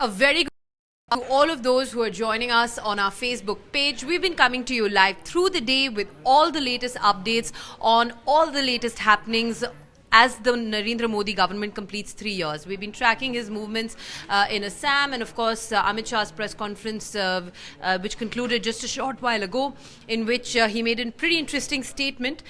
A very good to all of those who are joining us on our Facebook page. We've been coming to you live through the day with all the latest updates on all the latest happenings as the Narendra Modi government completes 3 years. We've been tracking his movements in Assam and of course Amit Shah's press conference which concluded just a short while ago, in which he made a pretty interesting statement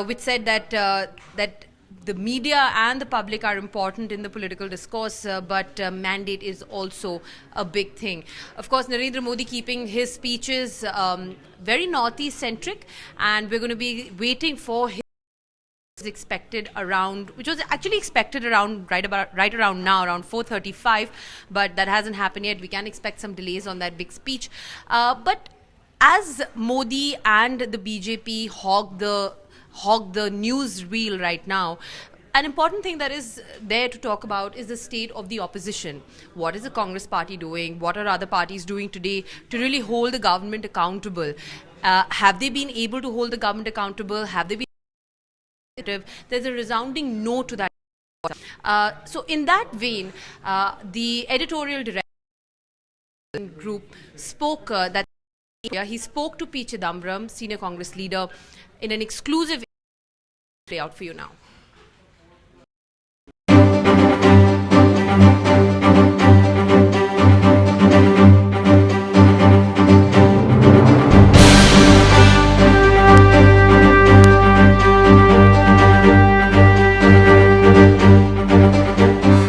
which said that the media and the public are important in the political discourse, but mandate is also a big thing. Of course, Narendra Modi keeping his speeches very northeast centric, and we're going to be waiting for his expected around, which was actually expected around right around now, around 4:35, but that hasn't happened yet. We can expect some delays on that big speech. But as Modi and the BJP hog the news reel right now, an important thing that is there to talk about is the state of the opposition. What is the Congress party doing? What are other parties doing today to really hold the government accountable? Have they been able to hold the government accountable? Have they been? There's a resounding no to that. So in that vein, the editorial director group spoke he spoke to P Chidambaram, senior Congress leader, in an exclusive play out for you now.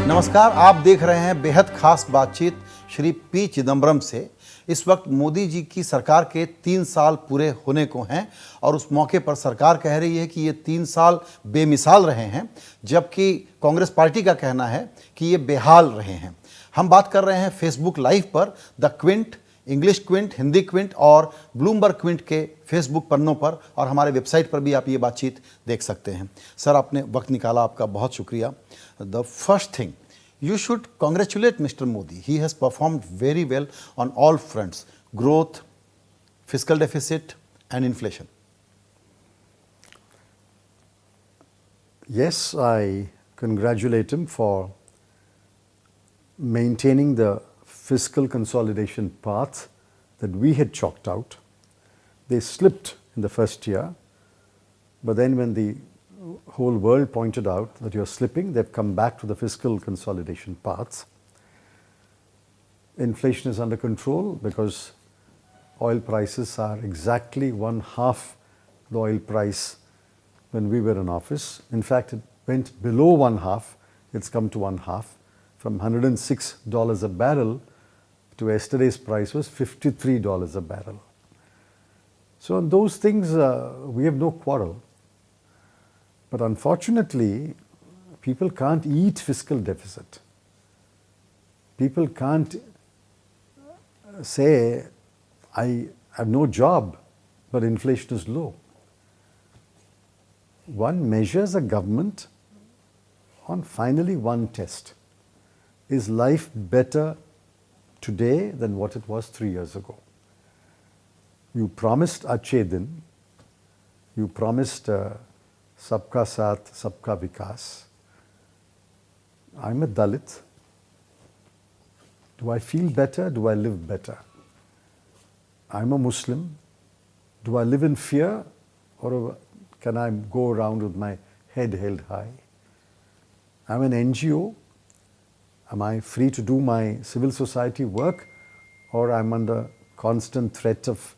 नमस्कार, आप देख रहे हैं बेहद खास बातचीत Shri P Chidambaram से। इस वक्त मोदी जी की सरकार के 3 साल पूरे होने को हैं और उस मौके पर सरकार कह रही है कि ये 3 साल बेमिसाल रहे हैं, जबकि कांग्रेस पार्टी का कहना है कि ये बेहाल रहे हैं। हम बात कर रहे हैं फेसबुक लाइव पर the Quint, English Quint, Hindi Quint और ब्लूमबर्ग क्विंट के फेसबुक पन्नों पर, और हमारे वेबसाइट पर भी आप ये बातचीत देख सकते हैं। सर, आपने वक्त निकाला, आपका बहुत शुक्रिया। The first thing, you should congratulate Mr. Modi. He has performed very well on all fronts: growth, fiscal deficit and inflation. Yes, I congratulate him for maintaining the fiscal consolidation path that we had chalked out. They slipped in the first year, but then when the whole world pointed out that you're slipping, they've come back to the fiscal consolidation path. Inflation is under control because oil prices are exactly 1/2 the oil price when we were in office. In fact, it went below 1/2. It's come to 1/2. From $106 a barrel to yesterday's price was $53 a barrel. So on those things, we have no quarrel. But unfortunately, people can't eat fiscal deficit. People can't say, I have no job, but inflation is low. One measures a government on finally one test. Is life better today than what it was 3 years ago? You promised Achhe Din. You promised Sabka Saath, Sabka Vikas. I'm a Dalit. Do I feel better? Do I live better? I'm a Muslim. Do I live in fear, or can I go around with my head held high? I'm an NGO. Am I free to do my civil society work, or I'm under constant threat of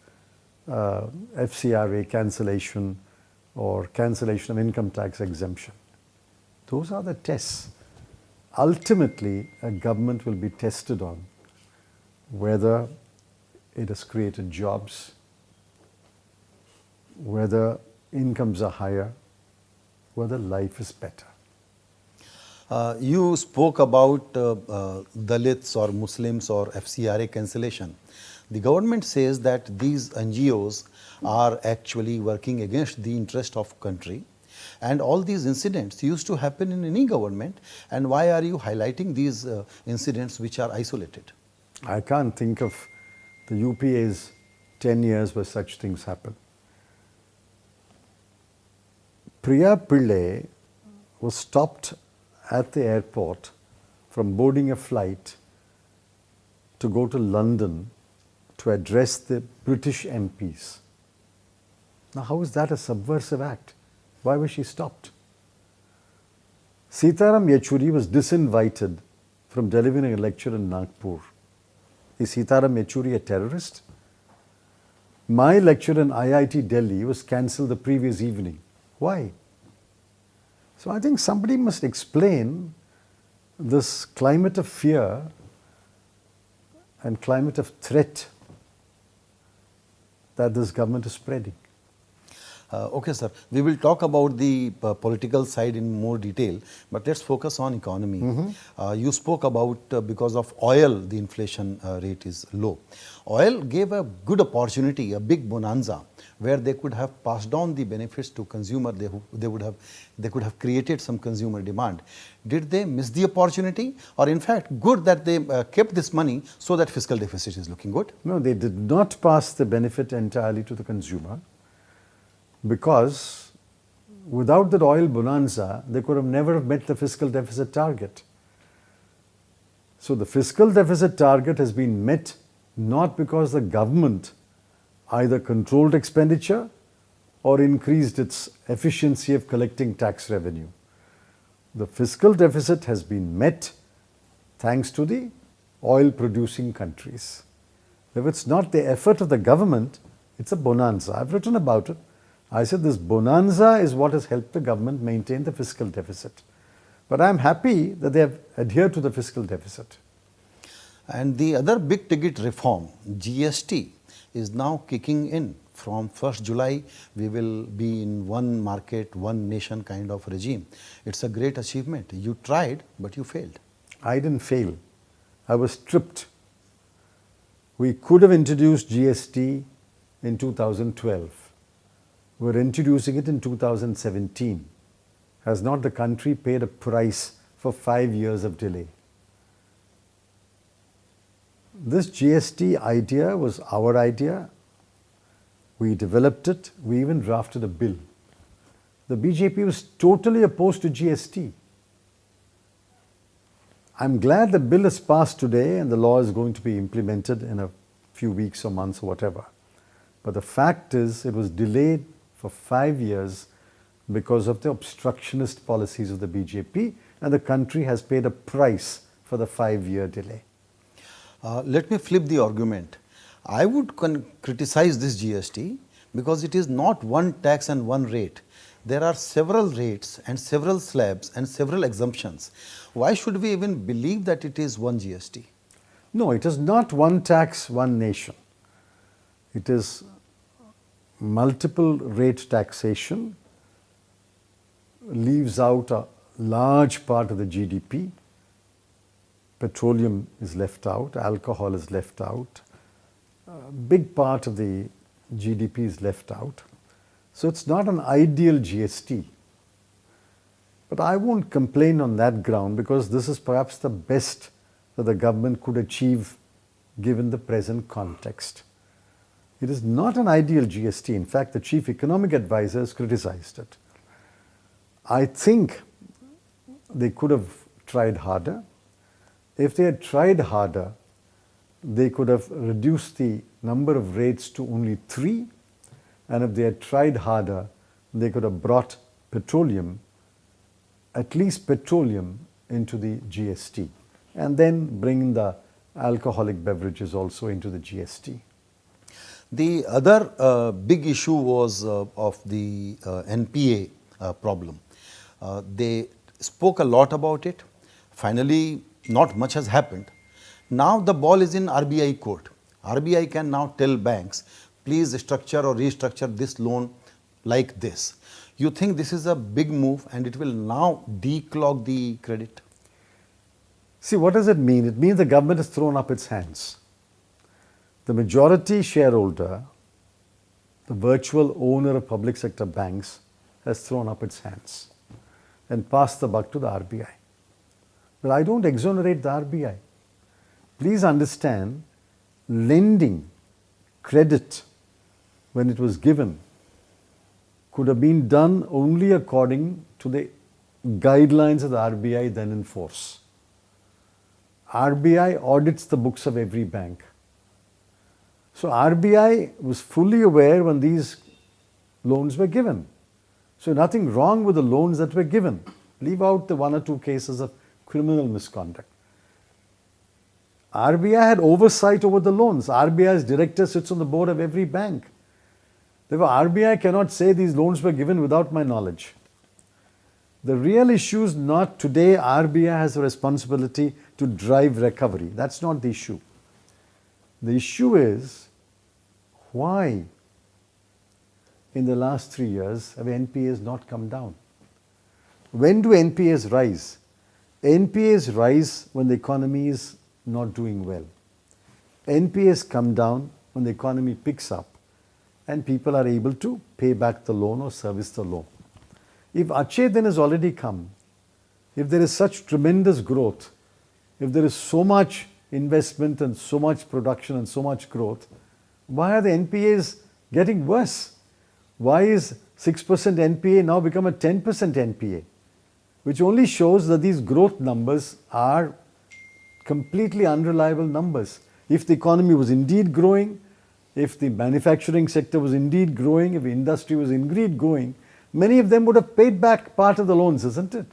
FCRA cancellation or cancellation of income tax exemption? Those are the tests. Ultimately, a government will be tested on whether it has created jobs, whether incomes are higher, whether life is better. You spoke about Dalits or Muslims or FCRA cancellation. The government says that these NGOs are actually working against the interest of country, and all these incidents used to happen in any government. And why are you highlighting these incidents which are isolated? I can't think of the UPA's 10 years where such things happen. Priya Pillai was stopped at the airport from boarding a flight to go to London to address the British MPs. Now, how is that a subversive act? Why was she stopped? Sitaram Yechuri was disinvited from delivering a lecture in Nagpur. Is Sitaram Yechuri a terrorist? My lecture in IIT Delhi was cancelled the previous evening. Why? So I think somebody must explain this climate of fear and climate of threat that this government is spreading. Okay, sir. We will talk about the political side in more detail, but let's focus on economy. You spoke about because of oil, the inflation rate is low. Oil gave a good opportunity, a big bonanza, where they could have passed on the benefits to consumer. They could have created some consumer demand. Did they miss the opportunity, or in fact, good that they kept this money so that fiscal deficit is looking good? No, they did not pass the benefit entirely to the consumer, because without that oil bonanza, they could have never met the fiscal deficit target. So the fiscal deficit target has been met not because the government either controlled expenditure or increased its efficiency of collecting tax revenue. The fiscal deficit has been met thanks to the oil producing countries. If it's not the effort of the government, it's a bonanza. I've written about it. I said this bonanza is what has helped the government maintain the fiscal deficit. But I'm happy that they have adhered to the fiscal deficit. And the other big ticket reform, GST, is now kicking in. From 1st July, we will be in one market, one nation kind of regime. It's a great achievement. You tried, but you failed. I didn't fail. I was tripped. We could have introduced GST in 2012. We're introducing it in 2017. Has not the country paid a price for 5 years of delay? This GST idea was our idea. We developed it. We even drafted a bill. The BJP was totally opposed to GST. I'm glad the bill is passed today and the law is going to be implemented in a few weeks or months or whatever. But the fact is, it was delayed for 5 years because of the obstructionist policies of the BJP, and the country has paid a price for the 5-year delay. Let me flip the argument. I would criticize this GST because it is not one tax and one rate. There are several rates and several slabs and several exemptions. Why should we even believe that it is one GST? No, it is not one tax, one nation. It is multiple rate taxation, leaves out a large part of the GDP. Petroleum is left out, alcohol is left out, a big part of the GDP is left out. So it's not an ideal GST. But I won't complain on that ground, because this is perhaps the best that the government could achieve given the present context. It is not an ideal GST. In fact, the chief economic advisor has criticized it. I think they could have tried harder. If they had tried harder, they could have reduced the number of rates to only 3. And if they had tried harder, they could have brought petroleum, at least petroleum, into the GST. And then bring the alcoholic beverages also into the GST. The other big issue was of the NPA problem. They spoke a lot about it. Finally, not much has happened. Now the ball is in RBI court. RBI can now tell banks, please structure or restructure this loan like this. You think this is a big move and it will now declog the credit? See, what does it mean? It means the government has thrown up its hands. The majority shareholder, the virtual owner of public sector banks, has thrown up its hands and passed the buck to the RBI. But I don't exonerate the RBI. Please understand, lending, credit, when it was given, could have been done only according to the guidelines of the RBI then in force. RBI audits the books of every bank. So RBI was fully aware when these loans were given. So nothing wrong with the loans that were given. Leave out the one or two cases of criminal misconduct. RBI had oversight over the loans. RBI's director sits on the board of every bank. Therefore, RBI cannot say these loans were given without my knowledge. The real issue is not today RBI has a responsibility to drive recovery. That's not the issue. The issue is why in the last 3 years have NPAs not come down? When do NPAs rise? NPAs rise when the economy is not doing well. NPAs come down when the economy picks up and people are able to pay back the loan or service the loan. If Achay then has already come, if there is such tremendous growth, if there is so much investment and so much production and so much growth, why are the NPAs getting worse? Why is 6% NPA now become a 10% NPA? Which only shows that these growth numbers are completely unreliable numbers. If the economy was indeed growing, if the manufacturing sector was indeed growing, if industry was indeed growing, many of them would have paid back part of the loans, isn't it?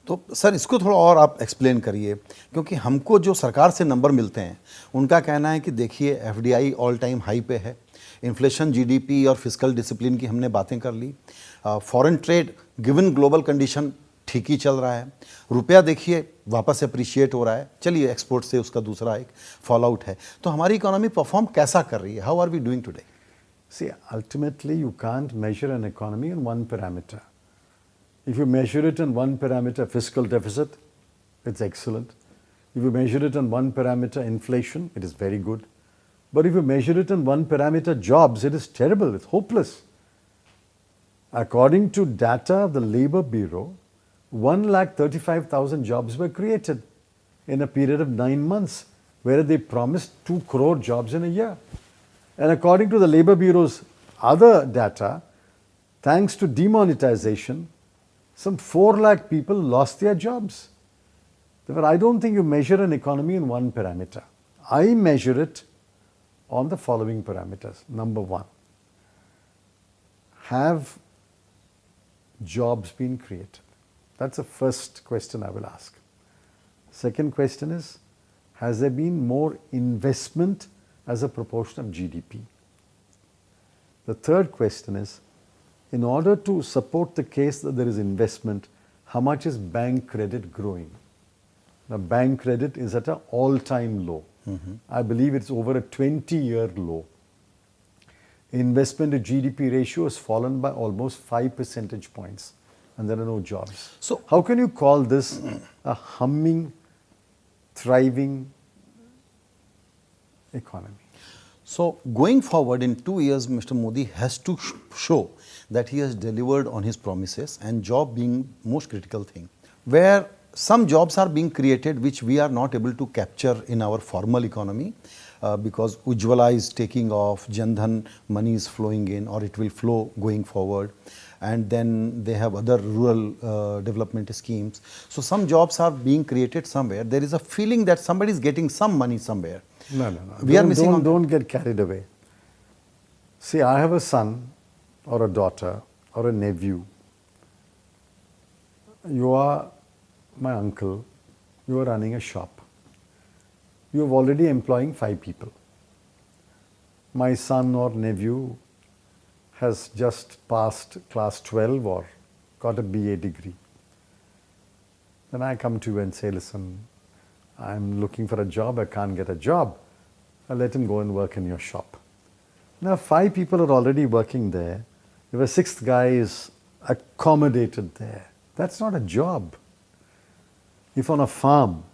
तो sir इसको थोड़ा और आप explain करिए, क्योंकि हमको जो सरकार से नंबर मिलते हैं उनका कहना है कि देखिए एफडीआई ऑल टाइम हाई पे है, इन्फ्लेशन, जीडीपी और फिस्कल डिसिप्लिन की हमने बातें कर ली, foreign trade given global condition ठीक ही चल रहा है, रुपया देखिए वापस अप्रिशिएट हो रहा है, चलिए एक्सपोर्ट से उसका दूसरा एक फॉल आउट है, तो हमारी इकोनॉमी परफॉर्म कैसा कर रही है? How are we doing today? See, ultimately you can't measure an economy in one parameter. If you measure it in one parameter, fiscal deficit, it's excellent. If you measure it in one parameter, inflation, it is very good. But if you measure it in one parameter, jobs, it is terrible, it's hopeless. According to data of the Labour Bureau, 1,35,000 jobs were created in a period of 9 months, whereas they promised 2 crore jobs in a year. And according to the Labour Bureau's other data, thanks to demonetization, some 4 lakh people lost their jobs. Therefore, I don't think you measure an economy in one parameter. I measure it on the following parameters. Number 1, have jobs been created? That's the first question I will ask. Second question is, has there been more investment as a proportion of GDP? The third question is, in order to support the case that there is investment, how much is bank credit growing? Now, bank credit is at an all-time low. I believe it's over a 20-year low. Investment to GDP ratio has fallen by almost 5 percentage points, and there are no jobs. So, how can you call this a humming, thriving economy? So going forward in 2 years, Mr. Modi has to show that he has delivered on his promises, and job being most critical thing. Where some jobs are being created which we are not able to capture in our formal economy because Ujjwala is taking off, Jan Dhan money is flowing in, or it will flow going forward, and then they have other rural development schemes. So some jobs are being created somewhere. There is a feeling that somebody is getting some money somewhere. No. We are missing don't get carried away. See, I have a son or a daughter or a nephew. You are my uncle. You are running a shop. You are already employing 5 people. My son or nephew has just passed class 12 or got a BA degree. Then I come to you and say, listen, I'm looking for a job, I can't get a job. I'll let him go and work in your shop. Now 5 people are already working there. If a 6th guy is accommodated there, that's not a job. If on a farm,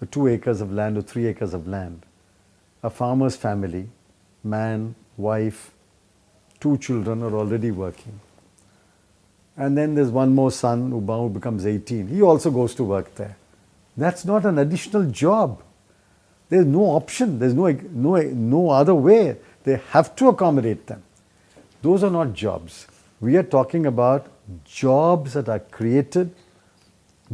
with 2 acres of land or 3 acres of land, a farmer's family, man, wife, 2 children are already working. And then there's one more son who now becomes 18. He also goes to work there. That's not an additional job. There's no option. There's no other way. They have to accommodate them. Those are not jobs. We are talking about jobs that are created,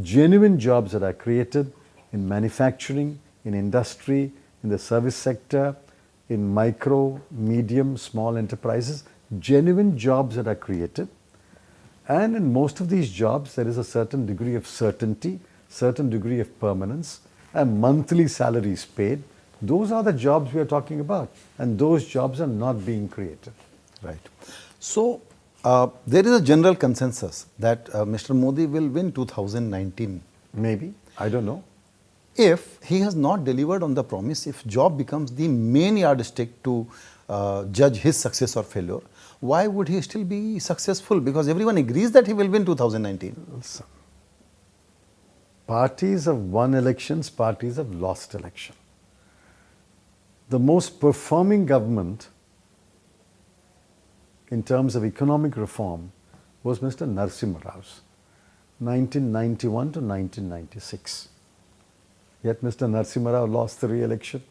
genuine jobs that are created in manufacturing, in industry, in the service sector, in micro, medium, small enterprises, genuine jobs that are created. And in most of these jobs, there is a certain degree of certainty, certain degree of permanence, and monthly salaries paid. Those are the jobs we are talking about, and those jobs are not being created. Right. So, there is a general consensus that Mr. Modi will win 2019. Maybe, I don't know. If he has not delivered on the promise, if job becomes the main yardstick to judge his success or failure, why would he still be successful? Because everyone agrees that he will win 2019. Parties have won elections, parties have lost elections. The most performing government in terms of economic reform was Mr. Narasimha Rao's, 1991 to 1996. Yet Mr. Narasimha Rao lost the re-election.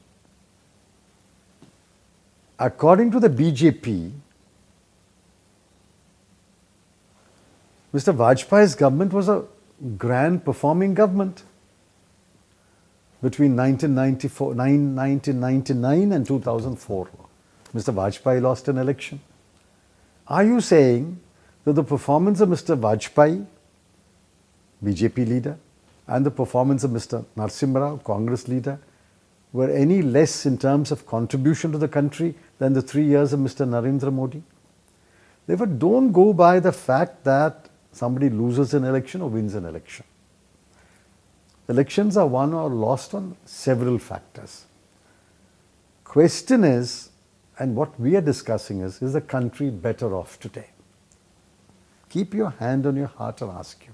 According to the BJP, Mr. Vajpayee's government was a grand performing government between 1999 and 2004. Mr. Vajpayee lost an election. Are you saying that the performance of Mr. Vajpayee, BJP leader, and the performance of Mr. Narasimha Rao, Congress leader, were any less in terms of contribution to the country than the 3 years of Mr. Narendra Modi? Therefore, don't go by the fact that somebody loses an election or wins an election. Elections are won or lost on several factors. Question is, and what we are discussing is the country better off today? Keep your hand on your heart and ask you.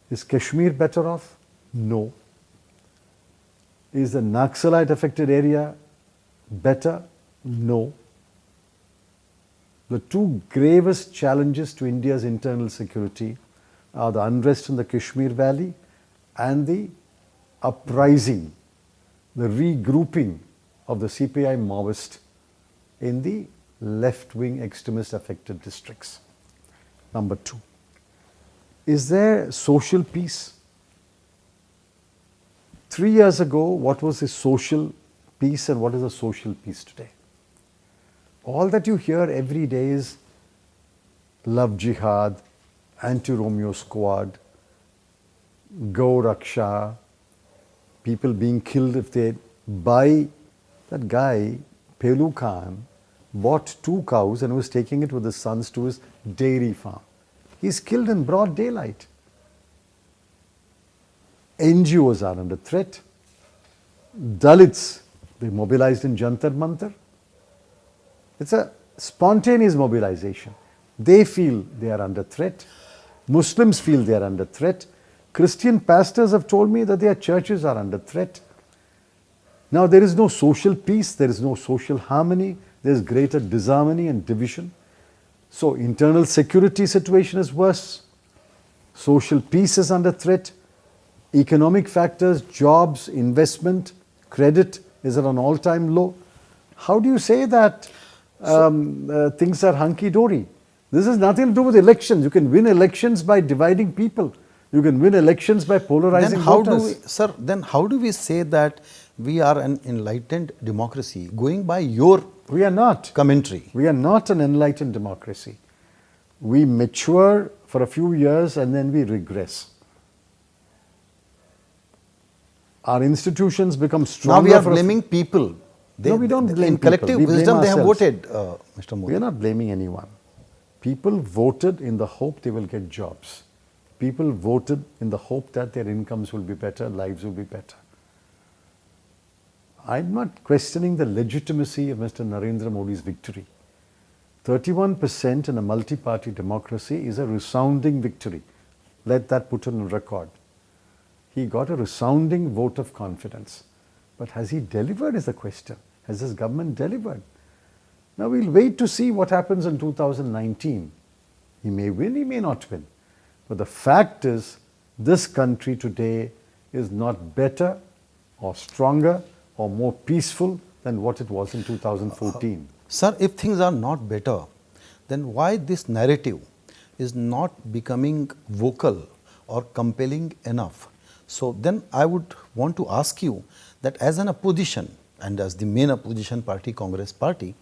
Is Kashmir better off? No. Is the Naxalite affected area better? No. The two gravest challenges to India's internal security are the unrest in the Kashmir Valley and the uprising, the regrouping of the CPI Maoist in the left-wing extremist affected districts. Number two, is there social peace? 3 years ago, what was the social peace and what is the social peace today? All that you hear every day is love jihad, anti-Romeo squad, go Raksha, people being killed if they buy. That guy, Pelu Khan, bought 2 cows and was taking it with his sons to his dairy farm. He's killed in broad daylight. NGOs are under threat. Dalits, they mobilized in Jantar Mantar. It's a spontaneous mobilization. They feel they are under threat. Muslims feel they are under threat. Christian pastors have told me that their churches are under threat. Now there is no social peace, there is no social harmony, there is greater disharmony and division. So internal security situation is worse. Social peace is under threat. Economic factors, jobs, investment, credit is at an all-time low. How do you say that things are hunky-dory? This has nothing to do with elections. You can win elections by dividing people. You can win elections by polarizing voters. Then how do we say that we are an enlightened democracy going by your We are not. commentary? We are not an enlightened democracy. We mature for a few years and then we regress. Our institutions become stronger. Now we are blaming people. No, we don't blame in collective people. We wisdom, blame they have ourselves. voted, Mr. Modi. We are not blaming anyone. People voted in the hope they will get jobs. People voted in the hope that their incomes will be better, lives will be better. I'm not questioning the legitimacy of Mr. Narendra Modi's victory. 31% in a multi-party democracy is a resounding victory. Let that put on record. He got a resounding vote of confidence. But has he delivered is the question. Has his government delivered? Now we'll wait to see what happens in 2019. He may win, he may not win. But the fact is, this country today is not better or stronger or more peaceful than what it was in 2014. Sir, if things are not better, then why this narrative is not becoming vocal or compelling enough So then I would want to ask you that as an opposition and as the main opposition party, Congress party,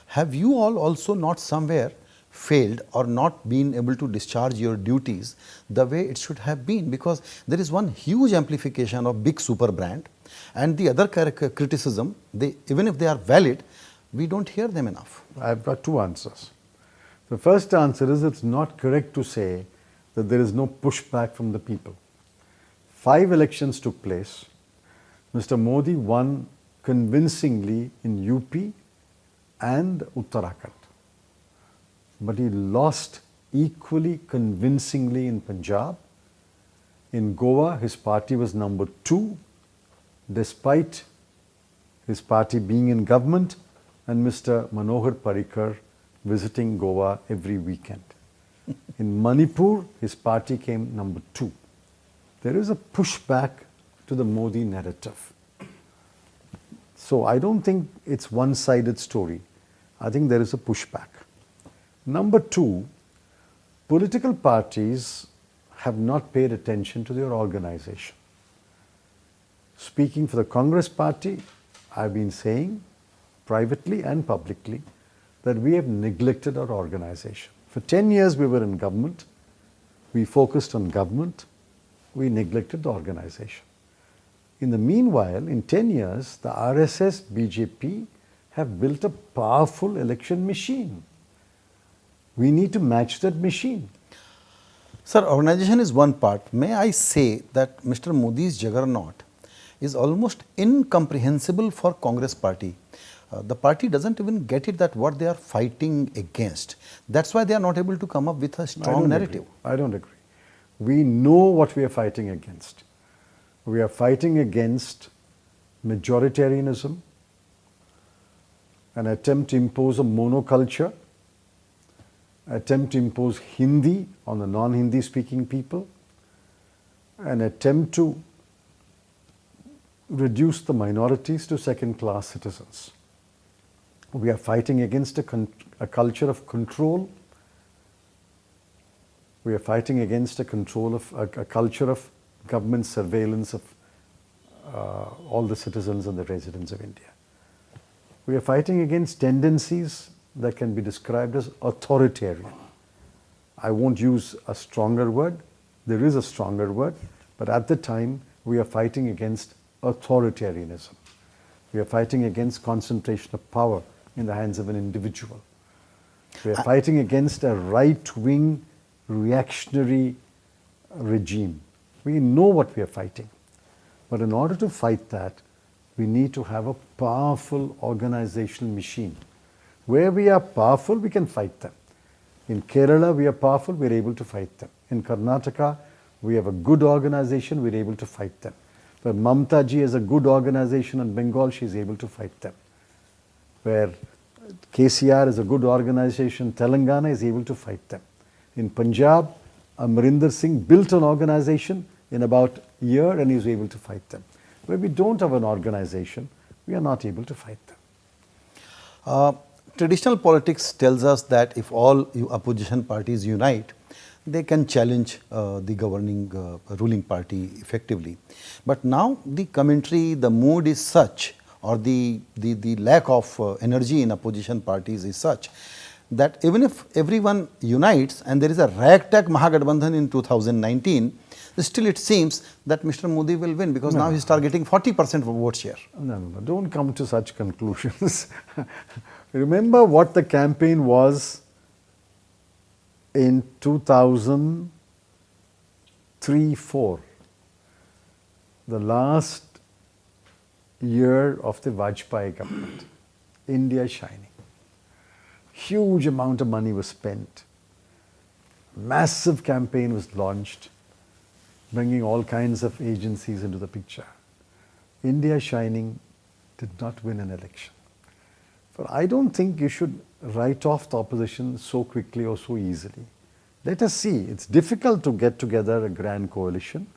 have you all also not somewhere failed or not been able to discharge your duties the way it should have been? Because there is one huge amplification of big super brand, and the other criticism, even if they are valid, we don't hear them enough. I've got two answers. The first answer is it's not correct to say that there is no pushback from the people. 5 elections took place. Mr. Modi won convincingly in UP and Uttarakhand. But he lost equally convincingly in Punjab. In Goa, his party was number 2, despite his party being in government and Mr. Manohar Parrikar visiting Goa every weekend. In Manipur, his party came number 2. There is a pushback to the Modi narrative. So I don't think it's one-sided story. I think there is a pushback. Number 2, political parties have not paid attention to their organization. Speaking for the Congress party, I've been saying privately and publicly that we have neglected our organization. For 10 years we were in government, we focused on government, we neglected the organization. In the meanwhile, in 10 years, the RSS, BJP have built a powerful election machine. We need to match that machine. Sir, organization is one part. May I say that Mr. Modi's juggernaut is almost incomprehensible for Congress party. The party doesn't even get it that what they are fighting against. That's why they are not able to come up with a strong narrative. I don't agree. We know what we are fighting against. We are fighting against majoritarianism, an attempt to impose a monoculture, attempt to impose Hindi on the non-Hindi speaking people, an attempt to reduce the minorities to second-class citizens. We are fighting against a culture of control. We are fighting against a culture of government surveillance of all the citizens and the residents of India. We are fighting against tendencies that can be described as authoritarian. I won't use a stronger word. There is a stronger word, but at the time we are fighting against authoritarianism. We are fighting against concentration of power in the hands of an individual. We are fighting against a right-wing reactionary regime. We know what we are fighting. But in order to fight that, we need to have a powerful organizational machine. Where we are powerful, we can fight them. In Kerala, we are powerful, we are able to fight them. In Karnataka, we have a good organization, we are able to fight them. But Mamta ji has a good organization in Bengal, she is able to fight them. Where KCR is a good organization, Telangana is able to fight them. In Punjab, Amarinder Singh built an organization in about a year and he was able to fight them. Where we don't have an organization, we are not able to fight them. Traditional politics tells us that if all opposition parties unite, they can challenge the governing ruling party effectively. But now the commentary, the mood is such, or the lack of energy in opposition parties is such, that even if everyone unites and there is a ragtag Mahagathbandhan in 2019, still it seems that Mr. Modi will win because now he is targeting 40% of vote share. No, don't come to such conclusions. Remember what the campaign was in 2003-04, the last year of the Vajpayee government. India shining. Huge amount of money was spent. Massive campaign was launched, bringing all kinds of agencies into the picture. India shining did not win an election. But I don't think you should write off the opposition so quickly or so easily. Let us see. It's difficult to get together a grand coalition,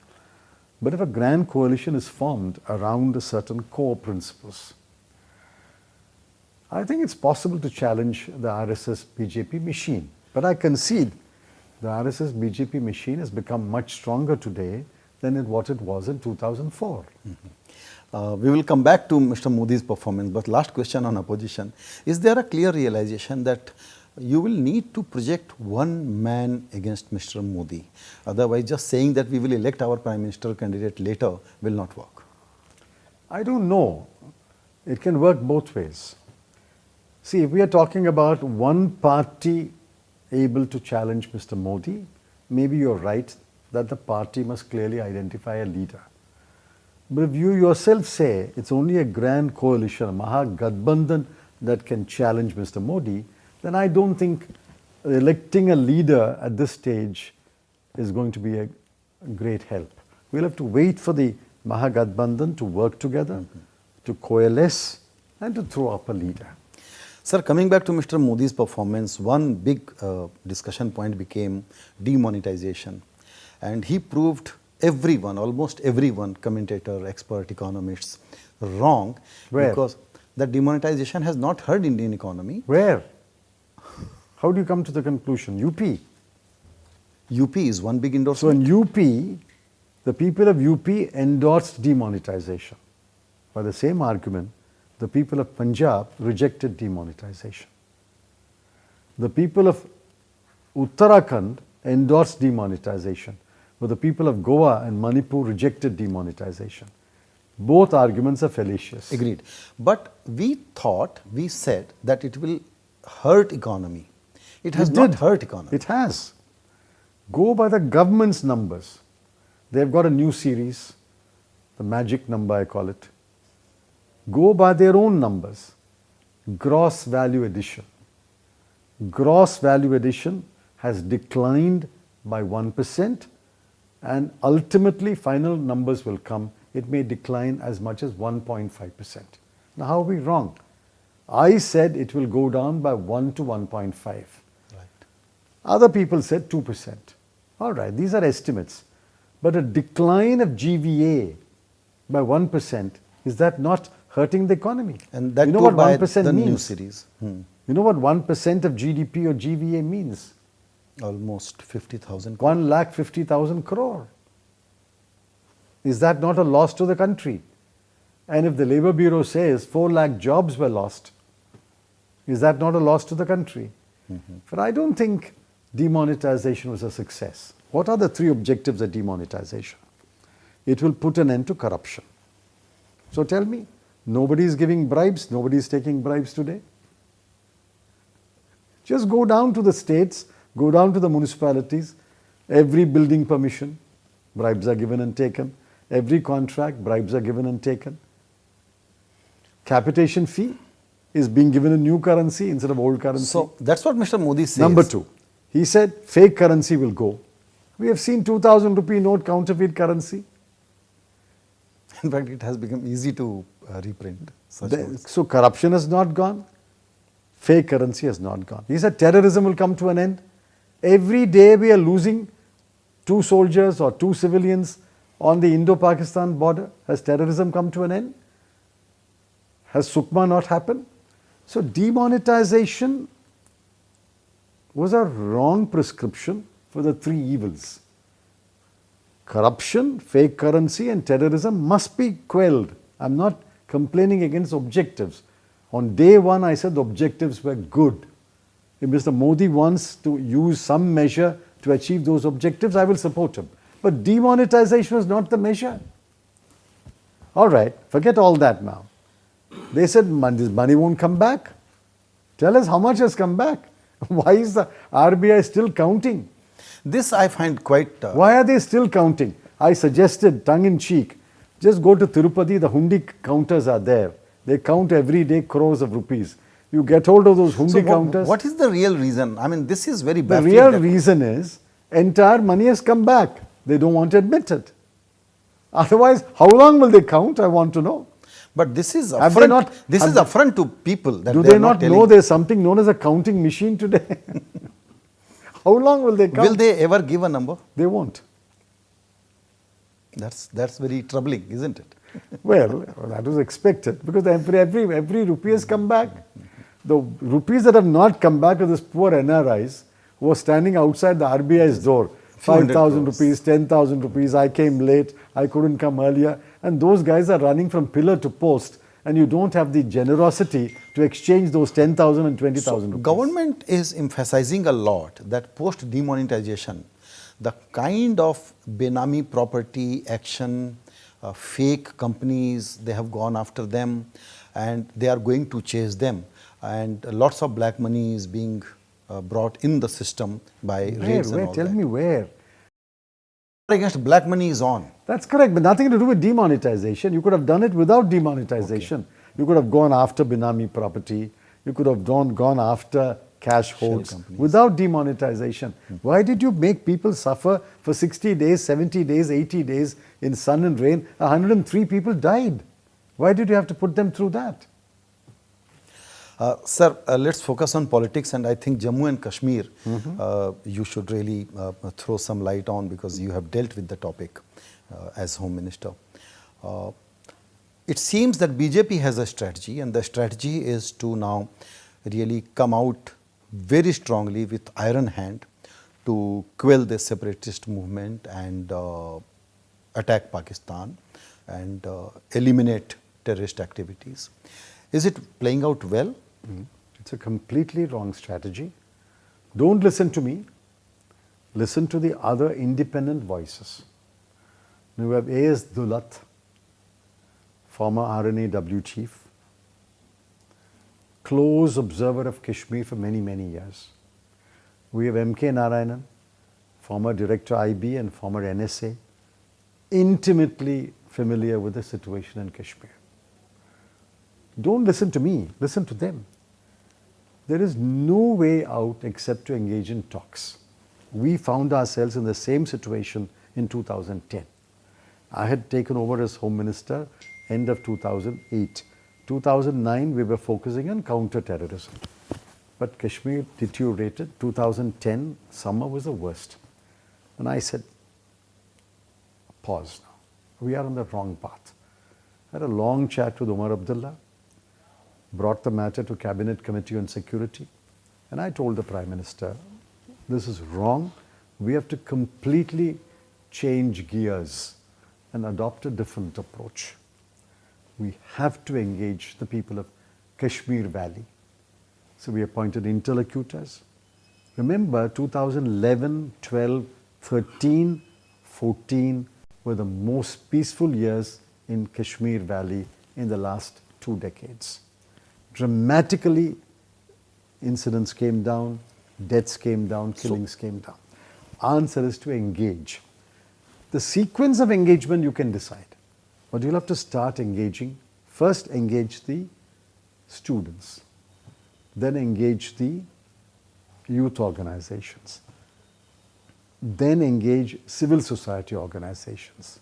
but if a grand coalition is formed around a certain core principles, I think it's possible to challenge the RSS-BJP machine. But I concede the RSS-BJP machine has become much stronger today than what it was in 2004. We will come back to Mr. Modi's performance, but last question on opposition. Is there a clear realization that you will need to project one man against Mr. Modi? Otherwise, just saying that we will elect our Prime Minister candidate later will not work. I don't know. It can work both ways. See, if we are talking about one party able to challenge Mr. Modi, maybe you're right that the party must clearly identify a leader. But if you yourself say it's only a grand coalition, a Mahagathbandhan that can challenge Mr. Modi, then I don't think electing a leader at this stage is going to be a great help. We'll have to wait for the Mahagathbandhan to work together, to coalesce, and to throw up a leader. Sir, coming back to Mr. Modi's performance, one big discussion point became demonetization. And he proved everyone, almost everyone, commentator, expert, economists, wrong. Where? Because that demonetization has not hurt Indian economy. Where? How do you come to the conclusion? UP. UP is one big So endorsement. in UP, the people of UP endorsed demonetization. By the same argument, the people of Punjab rejected demonetization. The people of Uttarakhand endorsed demonetization, but the people of Goa and Manipur rejected demonetization. Both arguments are fallacious. Agreed. But we said that it will hurt economy. It has not hurt economy. It has. Go by the government's numbers. They've got a new series, the magic number I call it. Go by their own numbers. Gross value addition. Gross value addition has declined by 1%, and ultimately final numbers will come. It may decline as much as 1.5%. Now, how are we wrong? I said it will go down by 1 to 1.5. Right. Other people said 2%. All right, these are estimates. But a decline of GVA by 1%, is that not hurting the economy? And that you know too what by 1% the means? new series. You know what 1% of GDP or GVA means? Almost 50,000. 1,50,000 crore. Is that not a loss to the country? And if the Labour Bureau says 4 lakh jobs were lost, is that not a loss to the country? But I don't think demonetization was a success. What are the 3 objectives of demonetization? It will put an end to corruption. So tell me, nobody is giving bribes, nobody is taking bribes today? Just go down to the states, go down to the municipalities, every building permission, bribes are given and taken. Every contract, bribes are given and taken. Capitation fee is being given a new currency instead of old currency. So that's what Mr. Modi says. Number 2, he said fake currency will go. We have seen 2,000 rupee note counterfeit currency. In fact, it has become easy to reprint such notes. So corruption has not gone, fake currency has not gone. He said terrorism will come to an end. Every day we are losing 2 soldiers or 2 civilians on the Indo-Pakistan border. Has terrorism come to an end? Has Sukma not happened? So demonetization was a wrong prescription for the 3 evils. Corruption, fake currency and terrorism must be quelled. I'm not complaining against objectives. On day 1 I said the objectives were good. If Mr. Modi wants to use some measure to achieve those objectives, I will support him. But demonetization was not the measure. All right, forget all that now. They said this money won't come back. Tell us how much has come back. Why is the RBI still counting? This I find quite... Why are they still counting? I suggested, tongue in cheek, just go to Tirupati, the hundi counters are there. They count every day crores of rupees. You get hold of those hundi counters. What is the real reason? I mean, this is very The baffling. real reason is entire money has come back. They don't want to admit it. Otherwise, how long will they count? I want to know. But this is Have they affront, not- this have is they- affront to people. That Do they they are not telling. know there's something known as a counting machine today? How long will they count? Will they ever give a number? They won't. That's very troubling, isn't it? Well, that was expected because every rupee has come back. The rupees that have not come back are these poor NRIs who are standing outside the RBI's door 5,000 rupees, 10,000 rupees, I came late, I couldn't come earlier. And those guys are running from pillar to post, and you don't have the generosity to exchange those 10,000 and 20,000 rupees. Government is emphasizing a lot that post demonetization, the kind of Benami property action, fake companies, they have gone after them and they are going to chase them. And lots of black money is being brought in the system by raids and all Tell that. me where. Against black money is on. That's correct, but nothing to do with demonetization. You could have done it without demonetization. Okay. You could have gone after Benami property. You could have gone after cash holds without demonetization. Why did you make people suffer for 60 days, 70 days, 80 days in sun and rain? 103 people died. Why did you have to put them through that? Sir, let's focus on politics, and I think Jammu and Kashmir, you should really throw some light on, because you have dealt with the topic as Home Minister. It seems that BJP has a strategy, and the strategy is to now really come out very strongly with iron hand to quell the separatist movement and attack Pakistan and eliminate terrorist activities. Is it playing out well? It's a completely wrong strategy. Don't listen to me. Listen to the other independent voices. You have A.S. Dulat, former RNAW chief, close observer of Kashmir for many, many years. We have M.K. Narayanan, former director IB and former NSA, intimately familiar with the situation in Kashmir. Don't listen to me, listen to them. There is no way out except to engage in talks. We found ourselves in the same situation in 2010. I had taken over as Home Minister end of 2008. 2009 we were focusing on counter-terrorism. But Kashmir deteriorated. 2010 summer was the worst. And I said, pause now. We are on the wrong path. I had a long chat with Umar Abdullah, brought the matter to Cabinet Committee on Security, and I told the Prime Minister, this is wrong. We have to completely change gears and adopt a different approach. We have to engage the people of Kashmir Valley. So we appointed interlocutors. Remember, 2011, 12, 13, 14 were the most peaceful years in Kashmir Valley in the last 2 decades. Dramatically, incidents came down, deaths came down, killings came down. Answer is to engage. The sequence of engagement you can decide, but you'll have to start engaging. First engage the students, then engage the youth organizations, then engage civil society organizations,